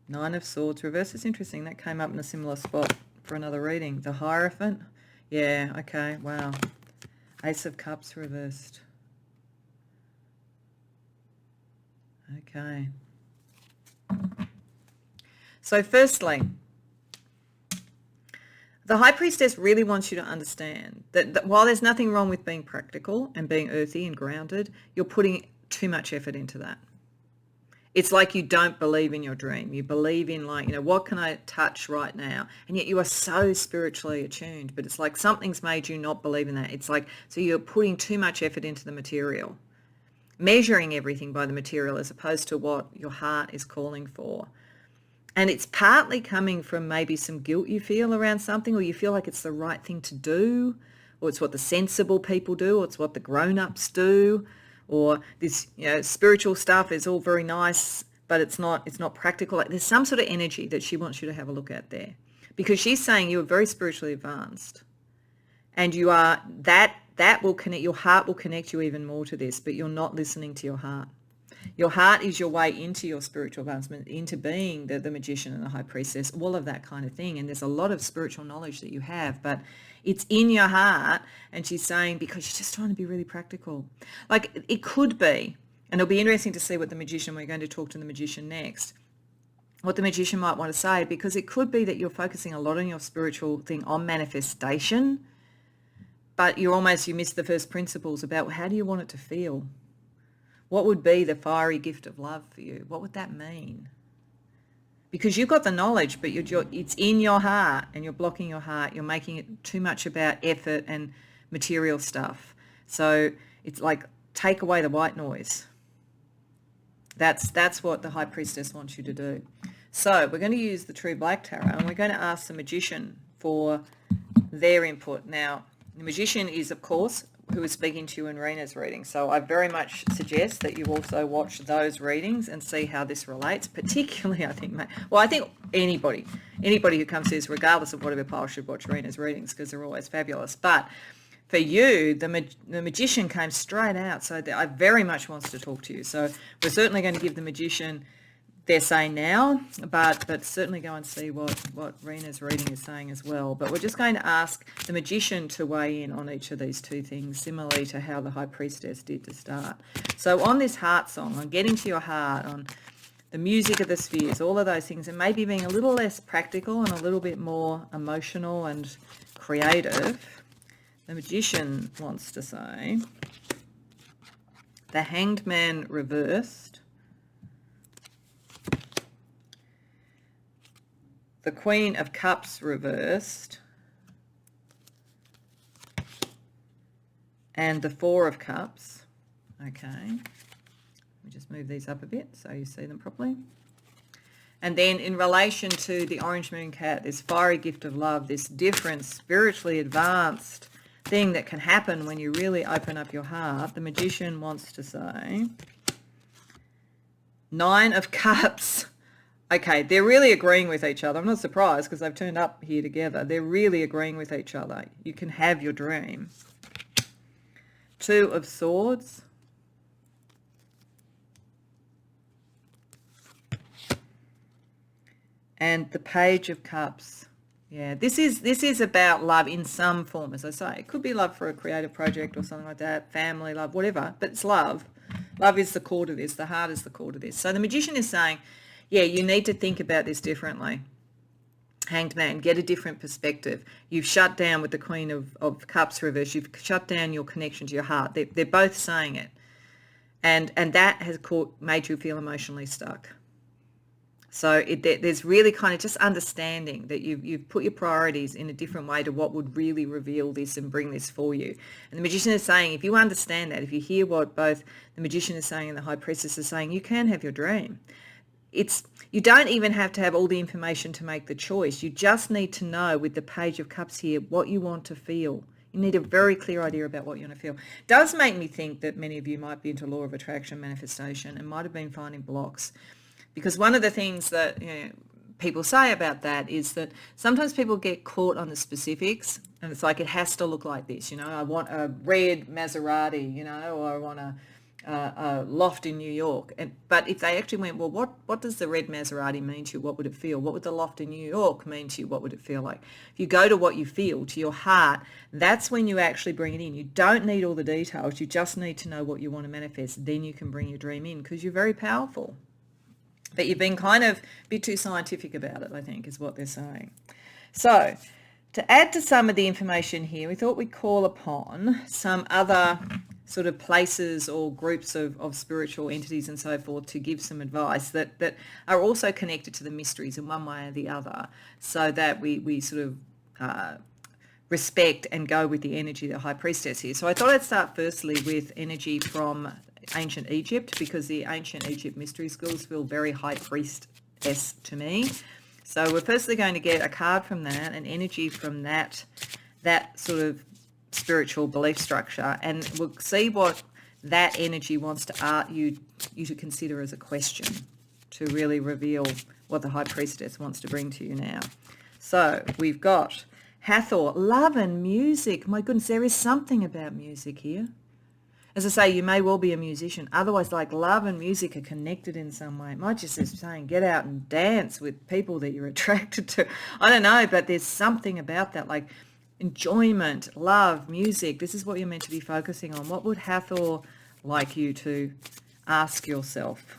[SPEAKER 1] Nine of Swords reverse. It's interesting, that came up in a similar spot for another reading. The Hierophant. Yeah, okay, wow. Ace of Cups reversed. Okay. So firstly, the High Priestess really wants you to understand that while there's nothing wrong with being practical and being earthy and grounded, you're putting too much effort into that. It's like you don't believe in your dream. You believe in what can I touch right now? And yet you are so spiritually attuned, but it's like something's made you not believe in that. It's like, so you're putting too much effort into the material, measuring everything by the material as opposed to what your heart is calling for. And it's partly coming from maybe some guilt you feel around something, or you feel like it's the right thing to do, or it's what the sensible people do, or it's what the grown-ups do. Or this, spiritual stuff is all very nice, but it's not practical. Like there's some sort of energy that she wants you to have a look at there, because she's saying you are very spiritually advanced. And you are, that will connect, your heart will connect you even more to this, but you're not listening to your heart. Your heart is your way into your spiritual advancement, into being the magician and the high priestess, all of that kind of thing. And there's a lot of spiritual knowledge that you have, but it's in your heart. And she's saying, because you're just trying to be really practical. Like it could be, and it'll be interesting to see what the magician, we're going to talk to the magician next, what the magician might want to say, because it could be that you're focusing a lot on your spiritual thing on manifestation, but you miss the first principles about how do you want it to feel? What would be the fiery gift of love for you? What would that mean? Because you've got the knowledge, but it's in your heart and you're blocking your heart. You're making it too much about effort and material stuff. So it's like, take away the white noise. That's what the High Priestess wants you to do. So we're going to use the True Black Tarot and we're going to ask the magician for their input. Now, the magician is, of course, who is speaking to you in Reena's reading. So I very much suggest that you also watch those readings and see how this relates, particularly, I think anybody who comes to this, regardless of whatever pile, should watch Reena's readings because they're always fabulous. But for you, the magician came straight out, so I very much wants to talk to you. So we're certainly going to give the magician their say now, but certainly go and see what Reena's reading is saying as well. But we're just going to ask the magician to weigh in on each of these two things, similarly to how the High Priestess did to start. So on this heart song, on getting to your heart, on the music of the spheres, all of those things, and maybe being a little less practical and a little bit more emotional and creative, the magician wants to say, the Hanged Man reversed, the Queen of Cups reversed, and the Four of Cups. Okay, let me just move these up a bit so you see them properly. And then in relation to the Orange Moon Cat, this fiery gift of love, this different, spiritually advanced thing that can happen when you really open up your heart, the magician wants to say, Nine of Cups. Okay, they're really agreeing with each other. I'm not surprised because they've turned up here together. They're really agreeing with each other. You can have your dream. Two of Swords. And the Page of Cups. Yeah, this is about love in some form, as I say. It could be love for a creative project or something like that, family, love, whatever, but it's love. Love is the core to this. The heart is the core to this. So the magician is saying, yeah, you need to think about this differently. Hanged Man, get a different perspective. You've shut down with the Queen of Cups reverse. You've shut down your connection to your heart. They're both saying it. And that has made you feel emotionally stuck. So there's really kind of just understanding that you've put your priorities in a different way to what would really reveal this and bring this for you. And the magician is saying, if you understand that, if you hear what both the magician is saying and the High Priestess is saying, you can have your dream. You don't even have to have all the information to make the choice. You just need to know with the Page of Cups here what you want to feel. You need a very clear idea about what you want to feel. It does make me think that many of you might be into law of attraction, manifestation, and might have been finding blocks. Because one of the things that people say about that is that sometimes people get caught on the specifics, and it's like it has to look like this. I want a red Maserati, or I want a loft in New York. But if they actually went, well, what does the red Maserati mean to you? What would it feel? What would the loft in New York mean to you? What would it feel like? If you go to what you feel, to your heart, that's when you actually bring it in. You don't need all the details. You just need to know what you want to manifest. Then you can bring your dream in because you're very powerful. But you've been kind of a bit too scientific about it, I think, is what they're saying. So to add to some of the information here, we thought we'd call upon some other sort of places or groups of spiritual entities and so forth to give some advice that are also connected to the mysteries in one way or the other, so that we sort of respect and go with the energy of the High Priestess here. So I thought I'd start firstly with energy from ancient Egypt, because the ancient Egypt mystery schools feel very High Priestess to me. So we're firstly going to get a card from that, an energy from that sort of spiritual belief structure, and we'll see what that energy wants to you to consider as a question to really reveal what the High Priestess wants to bring to you now. So we've got Hathor, love and music. My goodness, there is something about music here. As I say, you may well be a musician. Otherwise, like love and music are connected in some way. It might just be saying get out and dance with people that you're attracted to. I don't know, but there's something about that, like enjoyment, love, music. This is what you're meant to be focusing on. What would Hathor like you to ask yourself?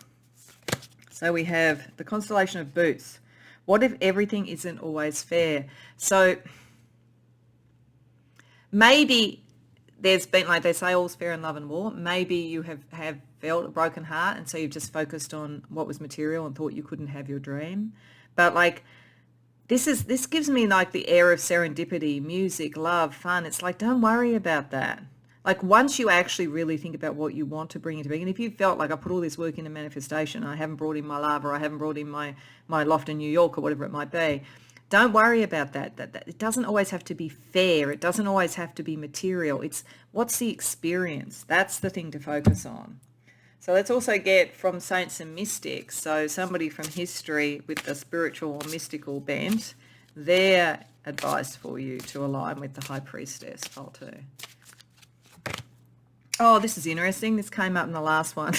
[SPEAKER 1] So we have the constellation of Boots. What if everything isn't always fair? So maybe there's been, like they say, all's fair in love and war. Maybe you have felt a broken heart, and so you've just focused on what was material and thought you couldn't have your dream. But like this gives me like the air of serendipity, music, love, fun. It's like, don't worry about that. Like once you actually really think about what you want to bring into being, and if you felt like I put all this work into manifestation, I haven't brought in my love, or I haven't brought in my loft in New York, or whatever it might be, don't worry about that. That it doesn't always have to be fair. It doesn't always have to be material. It's what's the experience. That's the thing to focus on. So let's also get from Saints and Mystics. So somebody from history with the spiritual or mystical bent, their advice for you to align with the High Priestess, pile 2. Oh, this is interesting. This came up in the last one.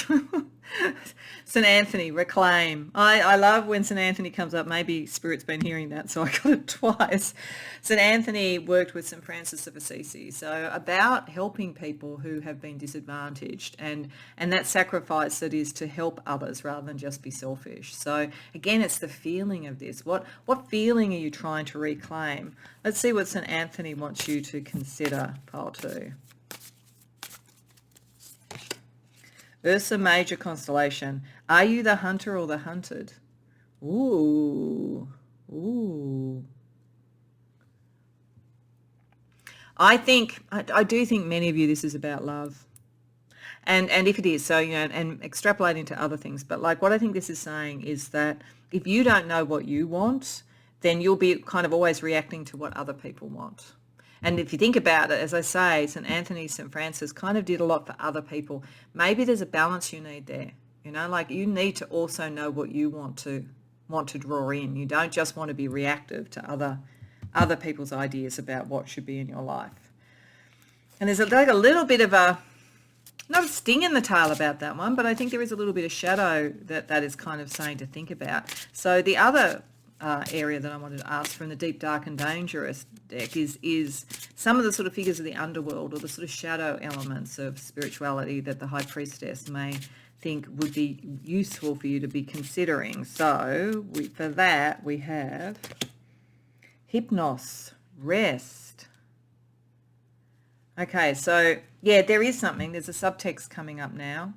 [SPEAKER 1] St. Anthony, reclaim. I love when St. Anthony comes up. Maybe Spirit's been hearing that, so I got it twice. St. Anthony worked with St. Francis of Assisi, so about helping people who have been disadvantaged and that sacrifice that is to help others rather than just be selfish. So again, it's the feeling of this. What feeling are you trying to reclaim? Let's see what St. Anthony wants you to consider, pile 2. Ursa Major constellation. Are you the hunter or the hunted? Ooh. I do think many of you, this is about love. And if it is, so, and extrapolating to other things. But like what I think this is saying is that if you don't know what you want, then you'll be kind of always reacting to what other people want. And if you think about it, as I say, St. Anthony, St. Francis kind of did a lot for other people. Maybe there's a balance you need there. Like you need to also know what you want to draw in. You don't just want to be reactive to other people's ideas about what should be in your life. And there's like a little bit of not a sting in the tail about that one, but I think there is a little bit of shadow that is kind of saying to think about. So the other area that I wanted to ask from the Deep, Dark and Dangerous deck is some of the sort of figures of the underworld or the sort of shadow elements of spirituality that the High Priestess may think would be useful for you to be considering. So for that we have Hypnos, rest. Okay, so yeah, there is something. There's a subtext coming up now,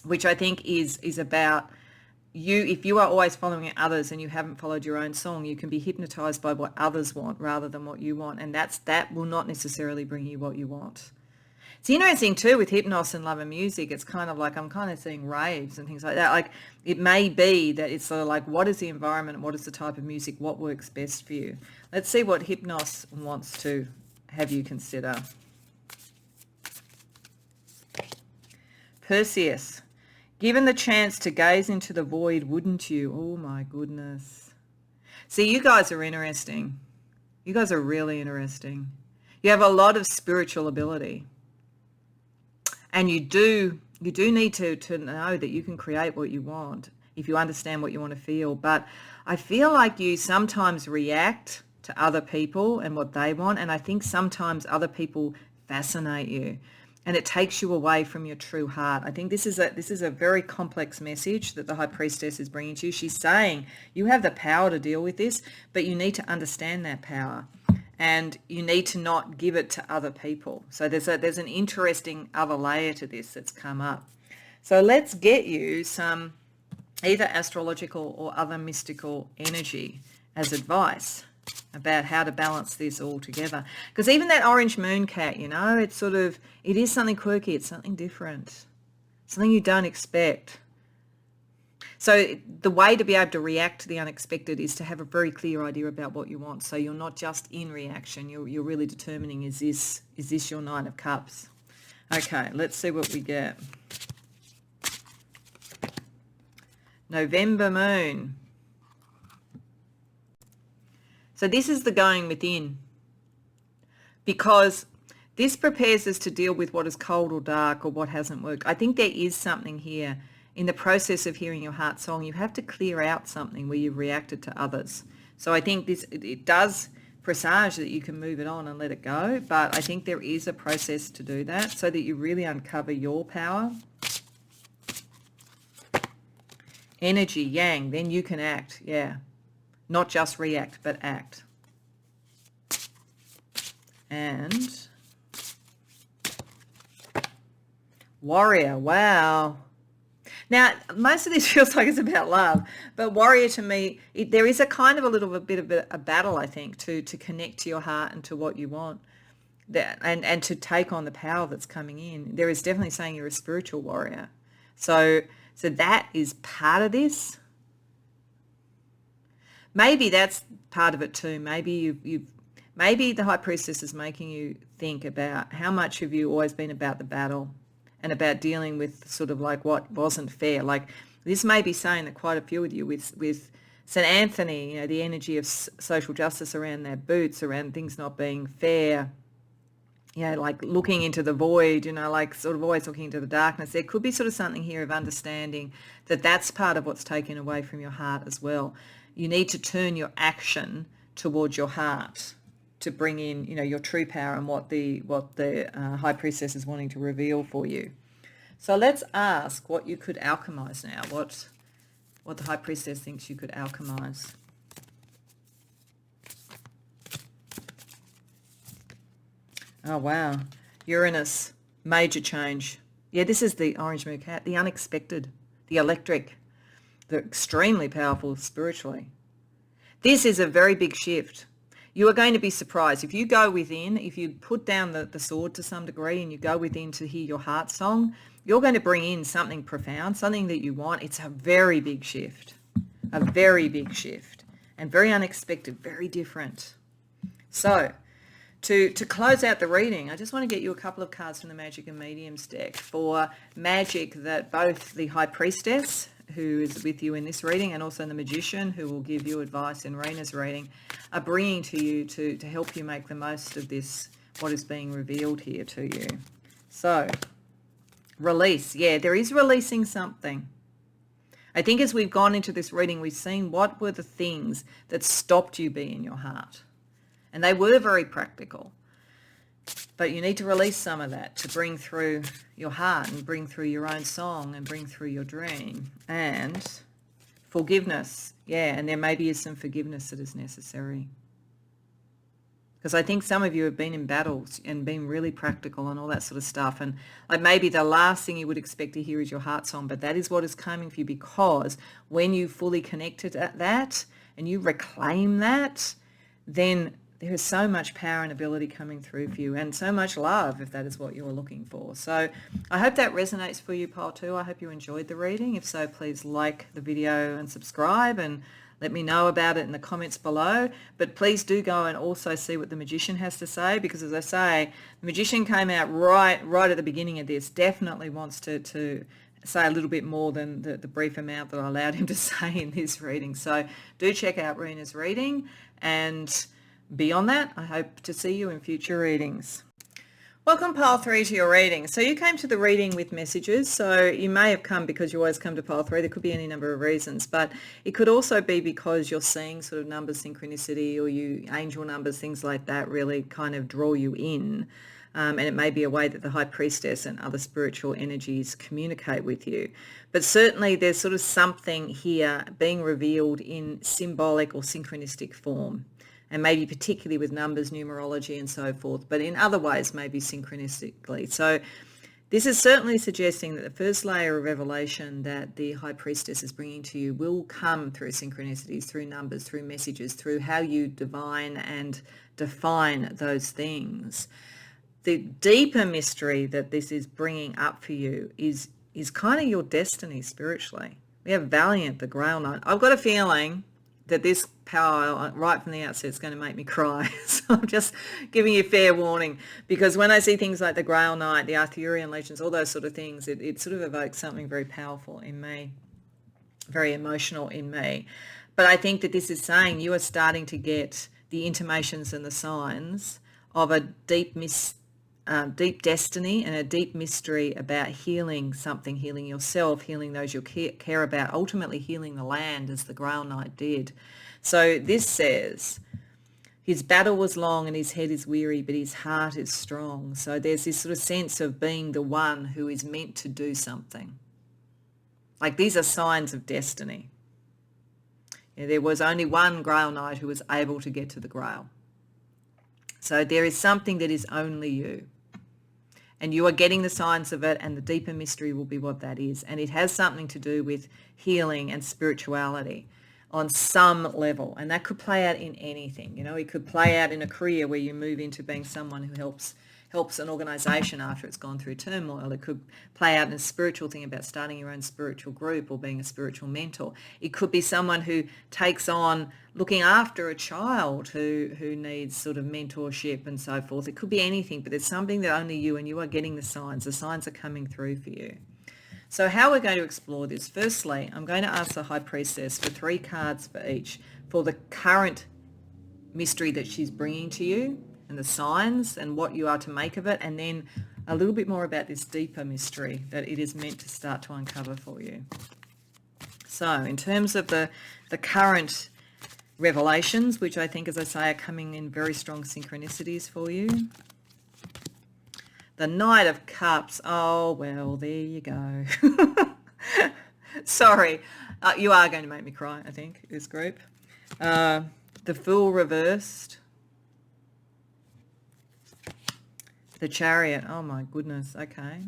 [SPEAKER 1] which I think is about you. If you are always following others and you haven't followed your own song, you can be hypnotized by what others want rather than what you want, and that will not necessarily bring you what you want. It's interesting too with Hypnos and love and music. It's kind of like I'm kind of seeing raves and things like that. Like it may be that it's sort of like, what is the environment? What is the type of music? What works best for you? Let's see what Hypnos wants to have you consider. Perseus. Given the chance to gaze into the void, wouldn't you? Oh my goodness. See, you guys are interesting. You guys are really interesting. You have a lot of spiritual ability. And you do need to know that you can create what you want if you understand what you want to feel. But I feel like you sometimes react to other people and what they want. And I think sometimes other people fascinate you. And it takes you away from your true heart. I think this is a very complex message that the High Priestess is bringing to you. She's saying you have the power to deal with this, but you need to understand that power, and you need to not give it to other people. So there's an interesting other layer to this that's come up. So let's get you some either astrological or other mystical energy as advice about how to balance this all together. Because even that orange moon cat, it's it is something quirky. It's something different, something you don't expect. So the way to be able to react to the unexpected is to have a very clear idea about what you want. So you're not just in reaction. You're really determining, is this your Nine of Cups? Okay, let's see what we get. November moon. So this is the going within, because this prepares us to deal with what is cold or dark or what hasn't worked. I think there is something here in the process of hearing your heart song. You have to clear out something where you've reacted to others. So I think it does presage that you can move it on and let it go, but I think there is a process to do that so that you really uncover your power. Energy, yang, then you can act, yeah. Not just react, but act. And warrior, wow. Now, most of this feels like it's about love, but warrior to me, there is a kind of a little bit of a battle, I think, to connect to your heart and to what you want, and to take on the power that's coming in. There is definitely saying you're a spiritual warrior. So that is part of this. Maybe that's part of it too. Maybe maybe the High Priestess is making you think about how much have you always been about the battle and about dealing with sort of like what wasn't fair. Like this may be saying that quite a few of you with St. Anthony, you know, the energy of social justice around their boots, around things not being fair, you know, like looking into the void, you know, like sort of always looking into the darkness. There could be sort of something here of understanding that that's part of what's taken away from your heart as well. You need to turn your action towards your heart to bring in, you know, your true power and what the High Priestess is wanting to reveal for you. So let's ask what you could alchemize now, what the High Priestess thinks you could alchemize. Oh, wow. Uranus, major change. Yeah, this is the orange moon cat, the unexpected, the electric, the extremely powerful spiritually. This is a very big shift. You are going to be surprised. If you go within, if you put down the sword to some degree and you go within to hear your heart song, you're going to bring in something profound, something that you want. It's a very big shift, and very unexpected, very different. So to close out the reading, I just want to get you a couple of cards from the Magic and Mediums deck for magic that both the High Priestess, who is with you in this reading, and also the Magician, who will give you advice in Reena's reading, are bringing to you to help you make the most of this, what is being revealed here to you. So, release. Yeah, there is releasing something. I think as we've gone into this reading, we've seen what were the things that stopped you being your heart. And they were very practical. But you need to release some of that to bring through your heart and bring through your own song and bring through your dream. And forgiveness. Yeah, and there maybe is some forgiveness that is necessary. Because I think some of you have been in battles and been really practical and all that sort of stuff. And like maybe the last thing you would expect to hear is your heart song, but that is what is coming for you, because when you fully connect to that and you reclaim that, then there is so much power and ability coming through for you, and so much love if that is what you're looking for. So I hope that resonates for you, pile 2. I hope you enjoyed the reading. If so, please like the video and subscribe, and let me know about it in the comments below. But please do go and also see what the Magician has to say, because as I say, the Magician came out right at the beginning of this, definitely wants to say a little bit more than the brief amount that I allowed him to say in this reading. So do check out Reena's reading, and beyond that, I hope to see you in future readings. Welcome, pile 3, to your reading. So you came to the reading with messages. So you may have come because you always come to pile 3. There could be any number of reasons, but it could also be because you're seeing sort of numbers, synchronicity, or angel numbers, things like that really kind of draw you in. And it may be a way that the High Priestess and other spiritual energies communicate with you. But certainly there's sort of something here being revealed in symbolic or synchronistic form, and maybe particularly with numbers, numerology and so forth, but in other ways maybe synchronistically. So this is certainly suggesting that the first layer of revelation that the High Priestess is bringing to you will come through synchronicities, through numbers, through messages, through how you divine and define those things. The deeper mystery that this is bringing up for you is kind of your destiny spiritually. We have Valiant, the Grail Knight. I've got a feeling that this power right from the outset is going to make me cry. So I'm just giving you fair warning, because when I see things like the Grail Knight, the Arthurian legends, all those sort of things, it sort of evokes something very powerful in me, very emotional in me. But I think that this is saying you are starting to get the intimations and the signs of a deep destiny and a deep mystery about healing something, healing yourself, healing those you care about, ultimately healing the land as the Grail Knight did. So this says, his battle was long and his head is weary, but his heart is strong. So there's this sort of sense of being the one who is meant to do something. Like these are signs of destiny. There was only one Grail Knight who was able to get to the Grail. So there is something that is only you. And you are getting the signs of it, and the deeper mystery will be what that is. And it has something to do with healing and spirituality on some level. And that could play out in anything. It could play out in a career where you move into being someone who helps an organisation after it's gone through turmoil. It could play out in a spiritual thing about starting your own spiritual group or being a spiritual mentor. It could be someone who takes on looking after a child who needs sort of mentorship and so forth. It could be anything, but it's something that only you, and you are getting the signs. The signs are coming through for you. So how we're going to explore this, firstly, I'm going to ask the High Priestess for 3 cards for each for the current mystery that she's bringing to you, and the signs and what you are to make of it, and then a little bit more about this deeper mystery that it is meant to start to uncover for you. So in terms of the current revelations, which I think, as I say, are coming in very strong synchronicities for you. The Knight of Cups. Oh, well, there you go. Sorry. You are going to make me cry, I think, this group. The Fool reversed. The Chariot. Oh, my goodness. Okay.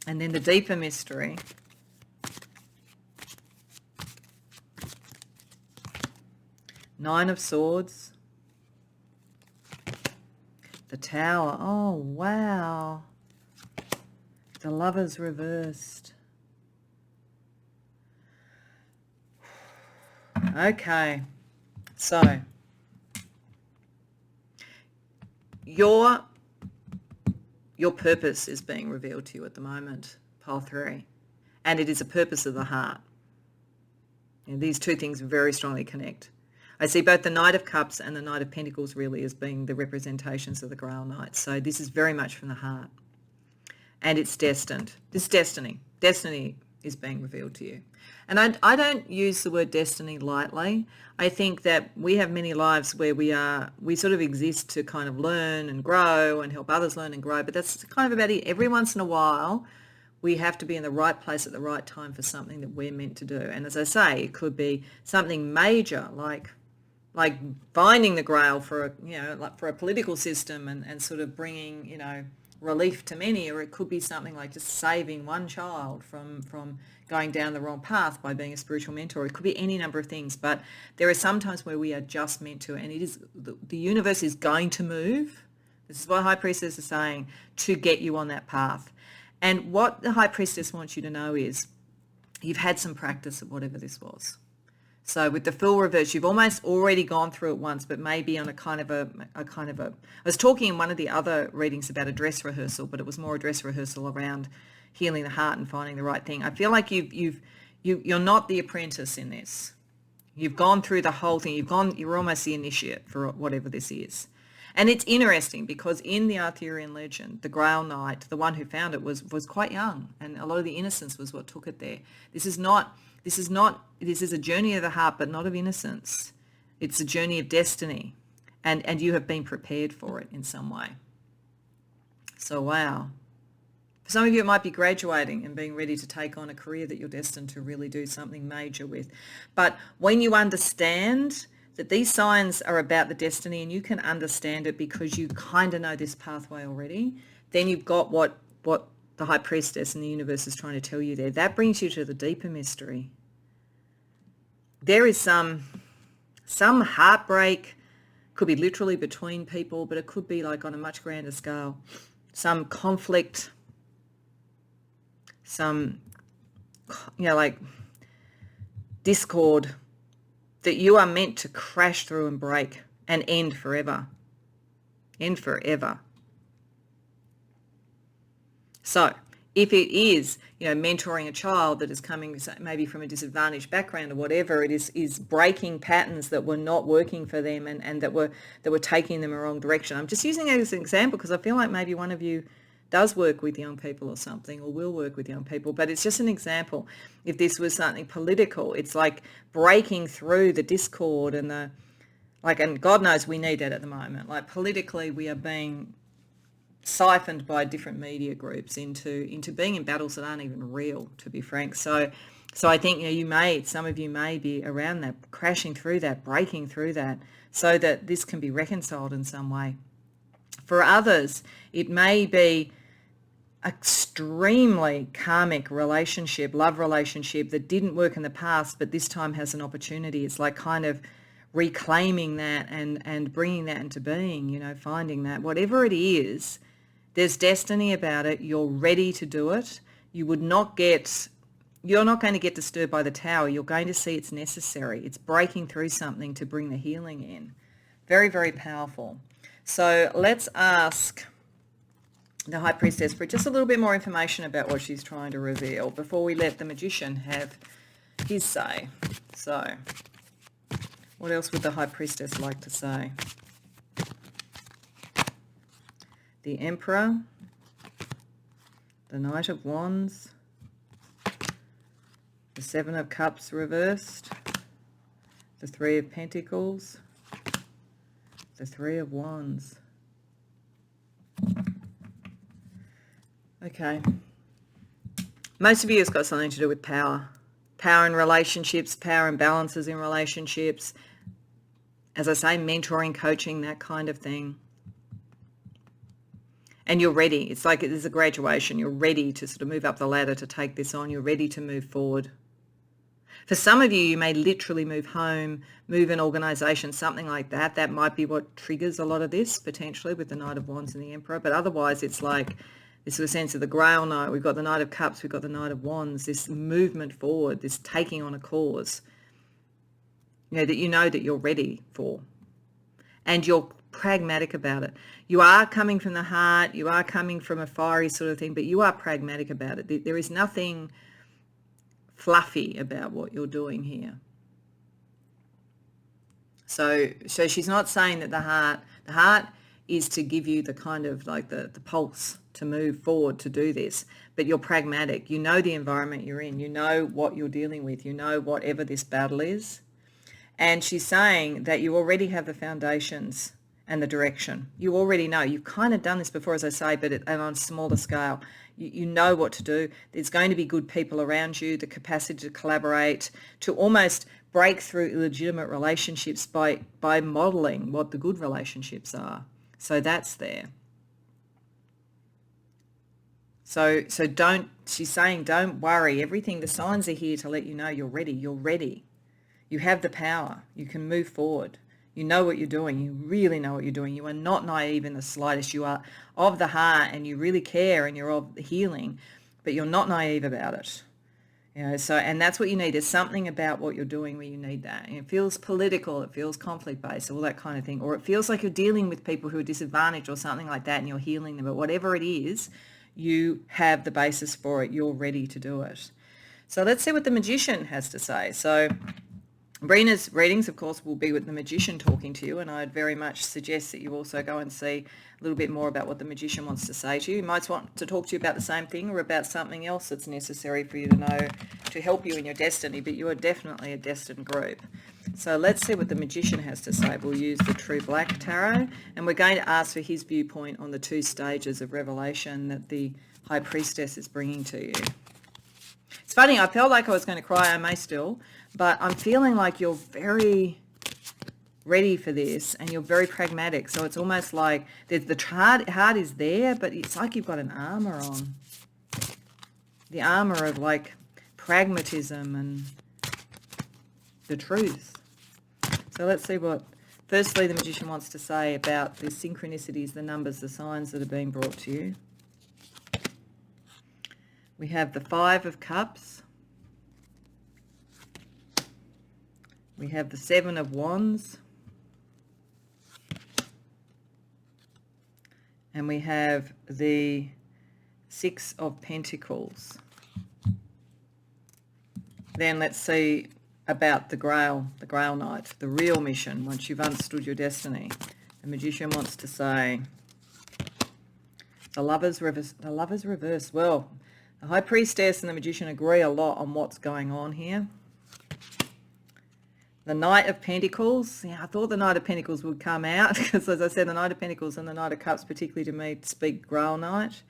[SPEAKER 1] And then the deeper mystery. Nine of Swords. The Tower. Oh, wow. The Lovers reversed. Okay. So, your purpose is being revealed to you at the moment, pile 3. And it is a purpose of the heart. And these two things very strongly connect. I see both the Knight of Cups and the Knight of Pentacles really as being the representations of the Grail Knight. So this is very much from the heart. And it's destined. This destiny. Destiny is being revealed to you. And I don't use the word destiny lightly. I think that we have many lives where we sort of exist to kind of learn and grow and help others learn and grow. But that's kind of about it. Every once in a while, we have to be in the right place at the right time for something that we're meant to do. And as I say, it could be something major like finding the Grail for a political system and sort of bringing relief to many, or it could be something like just saving one child from going down the wrong path by being a spiritual mentor. It could be any number of things, but there are some times where we are just meant to, and it is the universe is going to move. This is what High Priestess is saying, to get you on that path. And what the High Priestess wants you to know is you've had some practice of whatever this was. So with the Fool reverse, you've almost already gone through it once, but maybe on I was talking in one of the other readings about a dress rehearsal, but it was more a dress rehearsal around healing the heart and finding the right thing. I feel like you're not the apprentice in this. You've gone through the whole thing. You're almost the initiate for whatever this is. And it's interesting because in the Arthurian legend, the Grail Knight, the one who found it was quite young, and a lot of the innocence was what took it there. This is a journey of the heart, but not of innocence. It's a journey of destiny, and you have been prepared for it in some way. So, wow. For some of you, it might be graduating and being ready to take on a career that you're destined to really do something major with. But when you understand that these signs are about the destiny, and you can understand it because you kind of know this pathway already, then you've got what the High Priestess and the universe is trying to tell you there. That brings you to the deeper mystery. There is some heartbreak, could be literally between people, but it could be like on a much grander scale. Some conflict, some, like discord that you are meant to crash through and break and end forever. End forever. So If it is, mentoring a child that is coming maybe from a disadvantaged background or whatever, it is breaking patterns that were not working for them and that were taking them a wrong direction. I'm just using it as an example because I feel like maybe one of you does work with young people or something, or will work with young people, but it's just an example. If this was something political, it's like breaking through the discord and and God knows we need that at the moment. Like politically, we are being siphoned by different media groups into being in battles that aren't even real, to be frank. So I think some of you may be around that, crashing through that, breaking through that, so that this can be reconciled in some way. For others, it may be extremely karmic relationship, love relationship that didn't work in the past, but this time has an opportunity. It's like kind of reclaiming that and bringing that into being, finding that. Whatever it is, there's destiny about it. You're ready to do it. You're not going to get disturbed by the tower. You're going to see it's necessary. It's breaking through something to bring the healing in. Very, very powerful. So let's ask the High Priestess for just a little bit more information about what she's trying to reveal before we let the Magician have his say. So what else would the High Priestess like to say? The Emperor, the Knight of Wands, the Seven of Cups reversed, the Three of Pentacles, the Three of Wands. Okay. Most of you has got something to do with power. Power in relationships, power imbalances in relationships. As I say, mentoring, coaching, that kind of thing. And you're ready. It's like there's a graduation. You're ready to sort of move up the ladder to take this on. You're ready to move forward. For some of you, you may literally move home, move an organisation, something like that. That might be what triggers a lot of this, potentially, with the Knight of Wands and the Emperor. But otherwise, it's like this sort of sense of the Grail Knight. We've got the Knight of Cups. We've got the Knight of Wands. This movement forward, this taking on a cause, that you're ready for. And you're pragmatic about it. You are coming from the heart. You are coming from a fiery sort of thing, but you are pragmatic about it. There is nothing fluffy about what you're doing here. So she's not saying that the heart is to give you the kind of like the pulse to move forward to do this, but you're pragmatic. You know the environment you're in. You know what you're dealing with. You know whatever this battle is. And she's saying that you already have the foundations and the direction. You already know. You've kind of done this before, as I say, but and on a smaller scale. You know what to do. There's going to be good people around you, the capacity to collaborate, to almost break through illegitimate relationships by modelling what the good relationships are. So that's there. So she's saying don't worry. Everything, the signs are here to let you know you're ready. You're ready. You have the power. You can move forward. You know what you're doing. You really know what you're doing. You are not naive in the slightest. You are of the heart and you really care and you're of the healing, but you're not naive about it. And that's what you need. There's something about what you're doing where you need that. And it feels political. It feels conflict-based, all that kind of thing. Or it feels like you're dealing with people who are disadvantaged or something like that and you're healing them. But whatever it is, you have the basis for it. You're ready to do it. So let's see what the Magician has to say. So Reena's readings, of course, will be with the Magician talking to you, and I'd very much suggest that you also go and see a little bit more about what the Magician wants to say to you. He might want to talk to you about the same thing or about something else that's necessary for you to know to help you in your destiny, but you are definitely a destined group. So let's see what the Magician has to say. We'll use the True Black Tarot, and we're going to ask for his viewpoint on the two stages of revelation that the High Priestess is bringing to you. It's funny, I felt like I was going to cry, I may still, but I'm feeling like you're very ready for this and you're very pragmatic. So it's almost like the heart is there, but it's like you've got an armor on. The armor of like pragmatism and the truth. So let's see what, firstly, the Magician wants to say about the synchronicities, the numbers, the signs that are being brought to you. We have the Five of Cups. We have the Seven of Wands. And we have the Six of Pentacles. Then let's see about the Grail Knight, the real mission once you've understood your destiny. The Magician wants to say the Lovers reverse. Well, the High Priestess and the Magician agree a lot on what's going on here. The Knight of Pentacles. Yeah, I thought the Knight of Pentacles would come out because, as I said, the Knight of Pentacles and the Knight of Cups, particularly to me, speak Grail Knight.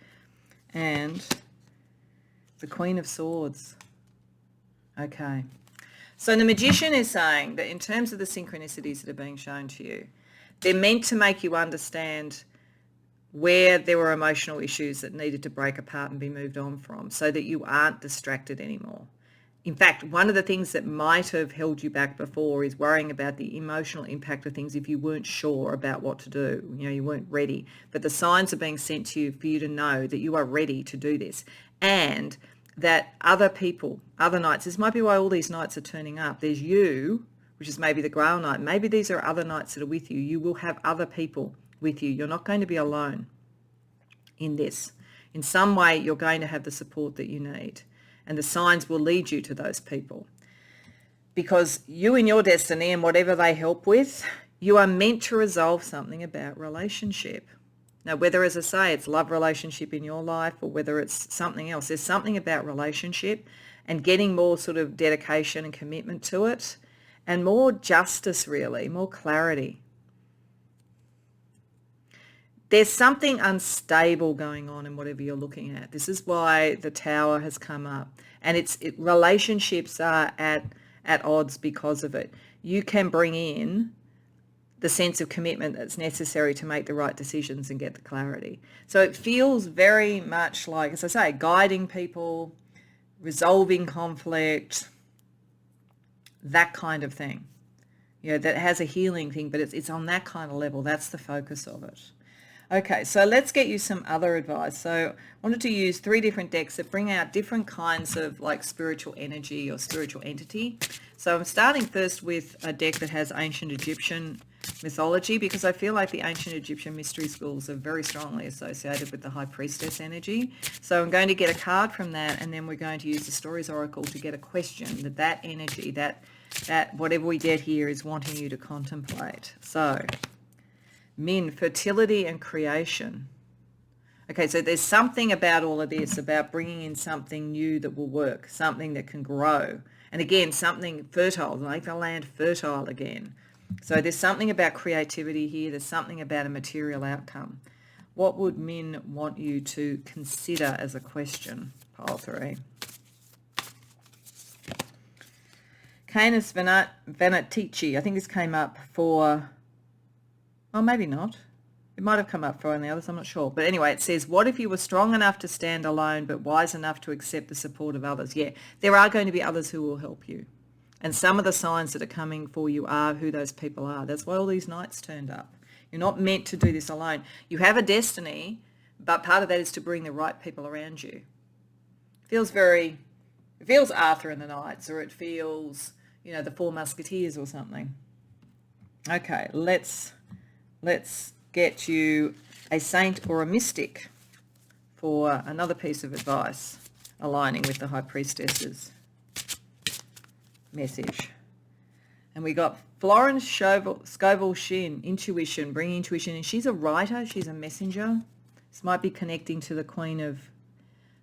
[SPEAKER 1] And the Queen of Swords. Okay. So the Magician is saying that in terms of the synchronicities that are being shown to you, they're meant to make you understand where there were emotional issues that needed to break apart and be moved on from so that you aren't distracted anymore. In fact, one of the things that might have held you back before is worrying about the emotional impact of things if you weren't sure about what to do. You know, you weren't ready. But the signs are being sent to you for you to know that you are ready to do this. And that other people, other knights, this might be why all these knights are turning up. There's you, which is maybe the Grail Knight. Maybe these are other knights that are with you. You will have other people with you. You're not going to be alone in this. In some way, you're going to have the support that you need. And the signs will lead you to those people. Because you in your destiny and whatever they help with, you are meant to resolve something about relationship. Now, whether, as I say, it's love relationship in your life or whether it's something else, there's something about relationship and getting more sort of dedication and commitment to it and more justice, really, more clarity. There's something unstable going on in whatever you're looking at. This is why the Tower has come up. And relationships are at odds because of it. You can bring in the sense of commitment that's necessary to make the right decisions and get the clarity. So it feels very much like, as I say, guiding people, resolving conflict, that kind of thing. You know, that has a healing thing, but it's on that kind of level. That's the focus of it. Okay, so let's get you some other advice. So I wanted to use 3 different decks that bring out different kinds of like spiritual energy or spiritual entity. So I'm starting first with a deck that has ancient Egyptian mythology because I feel like the ancient Egyptian mystery schools are very strongly associated with the High Priestess energy. So I'm going to get a card from that and then we're going to use the Stories Oracle to get a question that energy, that whatever we get here is wanting you to contemplate. So Min, fertility and creation. Okay, so there's something about all of this, about bringing in something new that will work, something that can grow. And again, something fertile, make the land fertile again. So there's something about creativity here. There's something about a material outcome. What would Min want you to consider as a question? Pile 3. Canis Venatici. I think this came up for... Oh, maybe not. It might have come up for one of the others, I'm not sure. But anyway, it says, what if you were strong enough to stand alone but wise enough to accept the support of others? Yeah, there are going to be others who will help you. And some of the signs that are coming for you are who those people are. That's why all these knights turned up. You're not meant to do this alone. You have a destiny, but part of that is to bring the right people around you. It feels Arthur and the Knights, or it feels, you know, the Four Musketeers or something. Okay, let's get you a saint or a mystic for another piece of advice aligning with the High Priestess's message. And we got Florence Scovel Shin, intuition, bringing intuition in. She's a writer, she's a messenger. This might be connecting to the Queen of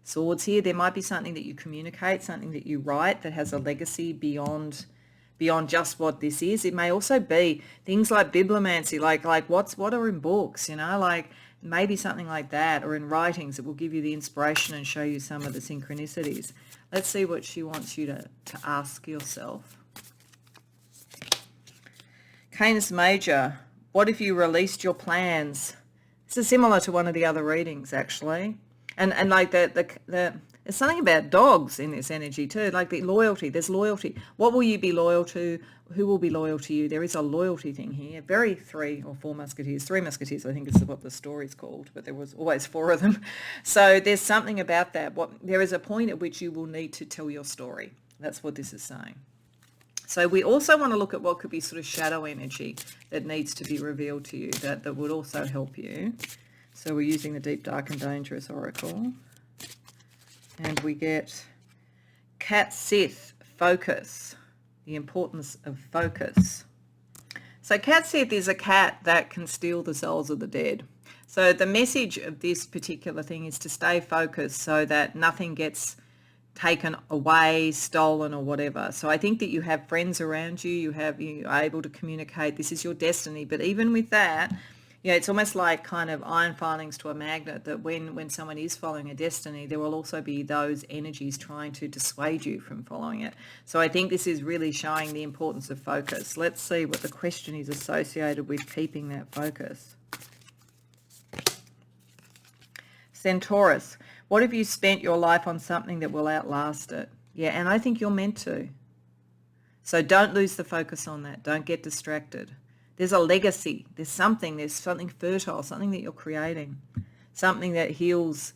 [SPEAKER 1] Swords here. There might be something that you communicate, something that you write that has a legacy beyond just what this is. It may also be things like bibliomancy, like what are in books, you know, like maybe something like that, or in writings that will give you the inspiration and show you some of the synchronicities. Let's see what she wants you to ask yourself. Canis Major, what if you released your plans? This is similar to one of the other readings, actually. And like there's something about dogs in this energy too, like the loyalty. There's loyalty. What will you be loyal to? Who will be loyal to you? There is a loyalty thing here. Very 3 or 4 musketeers. 3 musketeers, I think is what the story's called, but there was always 4 of them. So there's something about that. There is a point at which you will need to tell your story. That's what this is saying. So we also want to look at what could be sort of shadow energy that needs to be revealed to you that would also help you. So we're using the Deep, Dark and Dangerous Oracle. And we get Cat Sith, focus, the importance of focus. So Cat Sith is a cat that can steal the souls of the dead. So the message of this particular thing is to stay focused so that nothing gets taken away, stolen or whatever. So I think that you have friends around you, you are able to communicate, this is your destiny. But even with that, it's almost like kind of iron filings to a magnet, that when someone is following a destiny, there will also be those energies trying to dissuade you from following it. So I think this is really showing the importance of focus. Let's see what the question is associated with keeping that focus. Centaurus, what if you spent your life on something that will outlast it? Yeah, and I think you're meant to. So don't lose the focus on that. Don't get distracted. There's a legacy. There's something fertile, something that you're creating, something that heals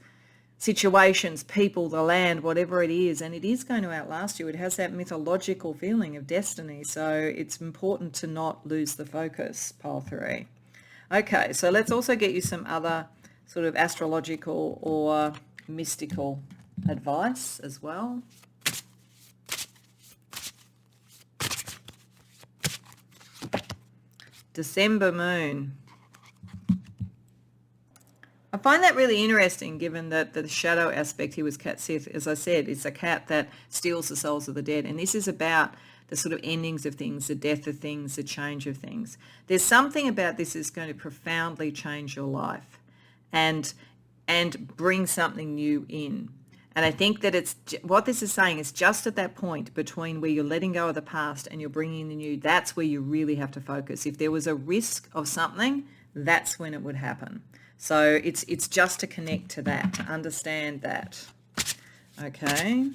[SPEAKER 1] situations, people, the land, whatever it is, and it is going to outlast you. It has that mythological feeling of destiny, so it's important to not lose the focus, pile 3. Okay, so let's also get you some other sort of astrological or mystical advice as well. December moon. I find that really interesting, given that the shadow aspect here was Cat Sith. As I said, it's a cat that steals the souls of the dead. And this is about the sort of endings of things, the death of things, the change of things. There's something about this that's going to profoundly change your life and bring something new in. And I think that what this is saying is just at that point between where you're letting go of the past and you're bringing in the new, that's where you really have to focus. If there was a risk of something, that's when it would happen. So it's just to connect to that, to understand that. Okay.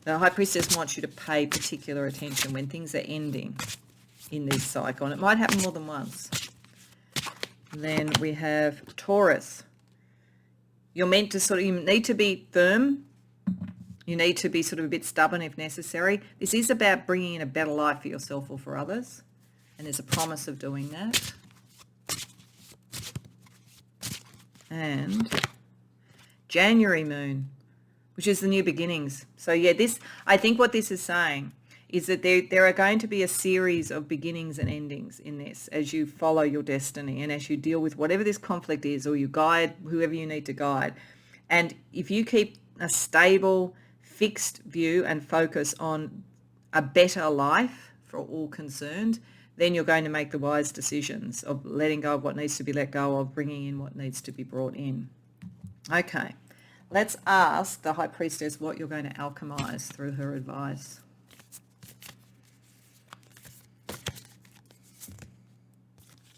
[SPEAKER 1] The High Priestess wants you to pay particular attention when things are ending in this cycle. And it might happen more than once. Then we have Taurus. You're meant to you need to be firm. You need to be sort of a bit stubborn if necessary. This is about bringing in a better life for yourself or for others. And there's a promise of doing that. And January moon, which is the new beginnings. So yeah, I think what this is saying is that there are going to be a series of beginnings and endings in this as you follow your destiny and as you deal with whatever this conflict is, or you guide whoever you need to guide. And if you keep a stable, fixed view and focus on a better life for all concerned, then you're going to make the wise decisions of letting go of what needs to be let go of, bringing in what needs to be brought in. Okay, let's ask the High Priestess what you're going to alchemize through her advice.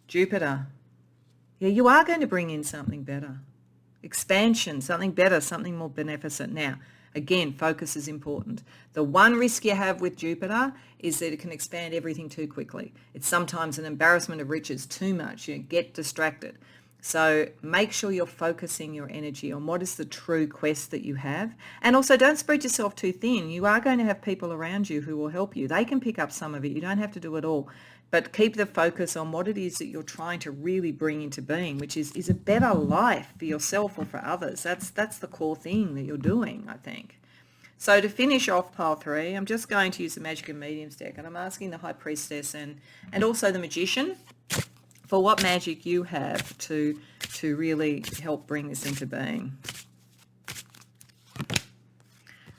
[SPEAKER 1] Jupiter. Yeah, you are going to bring in something better. Expansion, something better, something more beneficent. Now, again, focus is important. The one risk you have with Jupiter is that it can expand everything too quickly. It's sometimes an embarrassment of riches, too much. You get distracted. So make sure you're focusing your energy on what is the true quest that you have. And also don't spread yourself too thin. You are going to have people around you who will help you. They can pick up some of it. You don't have to do it all. But keep the focus on what it is that you're trying to really bring into being, which is a better life for yourself or for others. That's the core thing that you're doing, I think. So to finish off pile 3, I'm just going to use the Magic and Mediums deck, and I'm asking the High Priestess and also the Magician for what magic you have to really help bring this into being.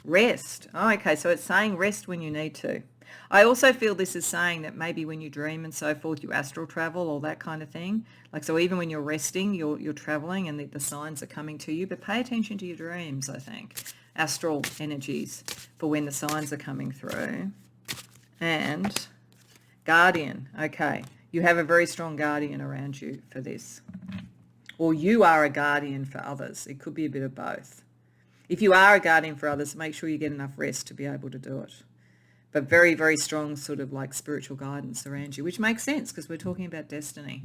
[SPEAKER 1] Rest. Oh, okay, so it's saying rest when you need to. I also feel this is saying that maybe when you dream and so forth, you astral travel or that kind of thing. Like, so even when you're resting, you're traveling and the signs are coming to you, but pay attention to your dreams, I think. Astral energies for when the signs are coming through. And guardian. Okay, you have a very strong guardian around you for this. Or you are a guardian for others. It could be a bit of both. If you are a guardian for others, make sure you get enough rest to be able to do it. But very, very strong sort of like spiritual guidance around you, which makes sense because we're talking about destiny.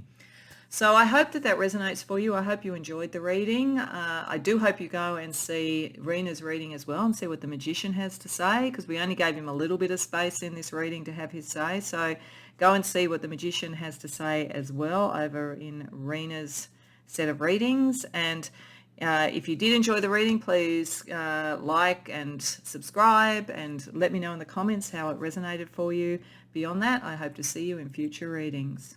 [SPEAKER 1] So I hope that resonates for you. I hope you enjoyed the reading. I do hope you go and see Reena's reading as well and see what the Magician has to say, because we only gave him a little bit of space in this reading to have his say. So go and see what the Magician has to say as well over in Reena's set of readings. And If you did enjoy the reading, please like and subscribe and let me know in the comments how it resonated for you. Beyond that, I hope to see you in future readings.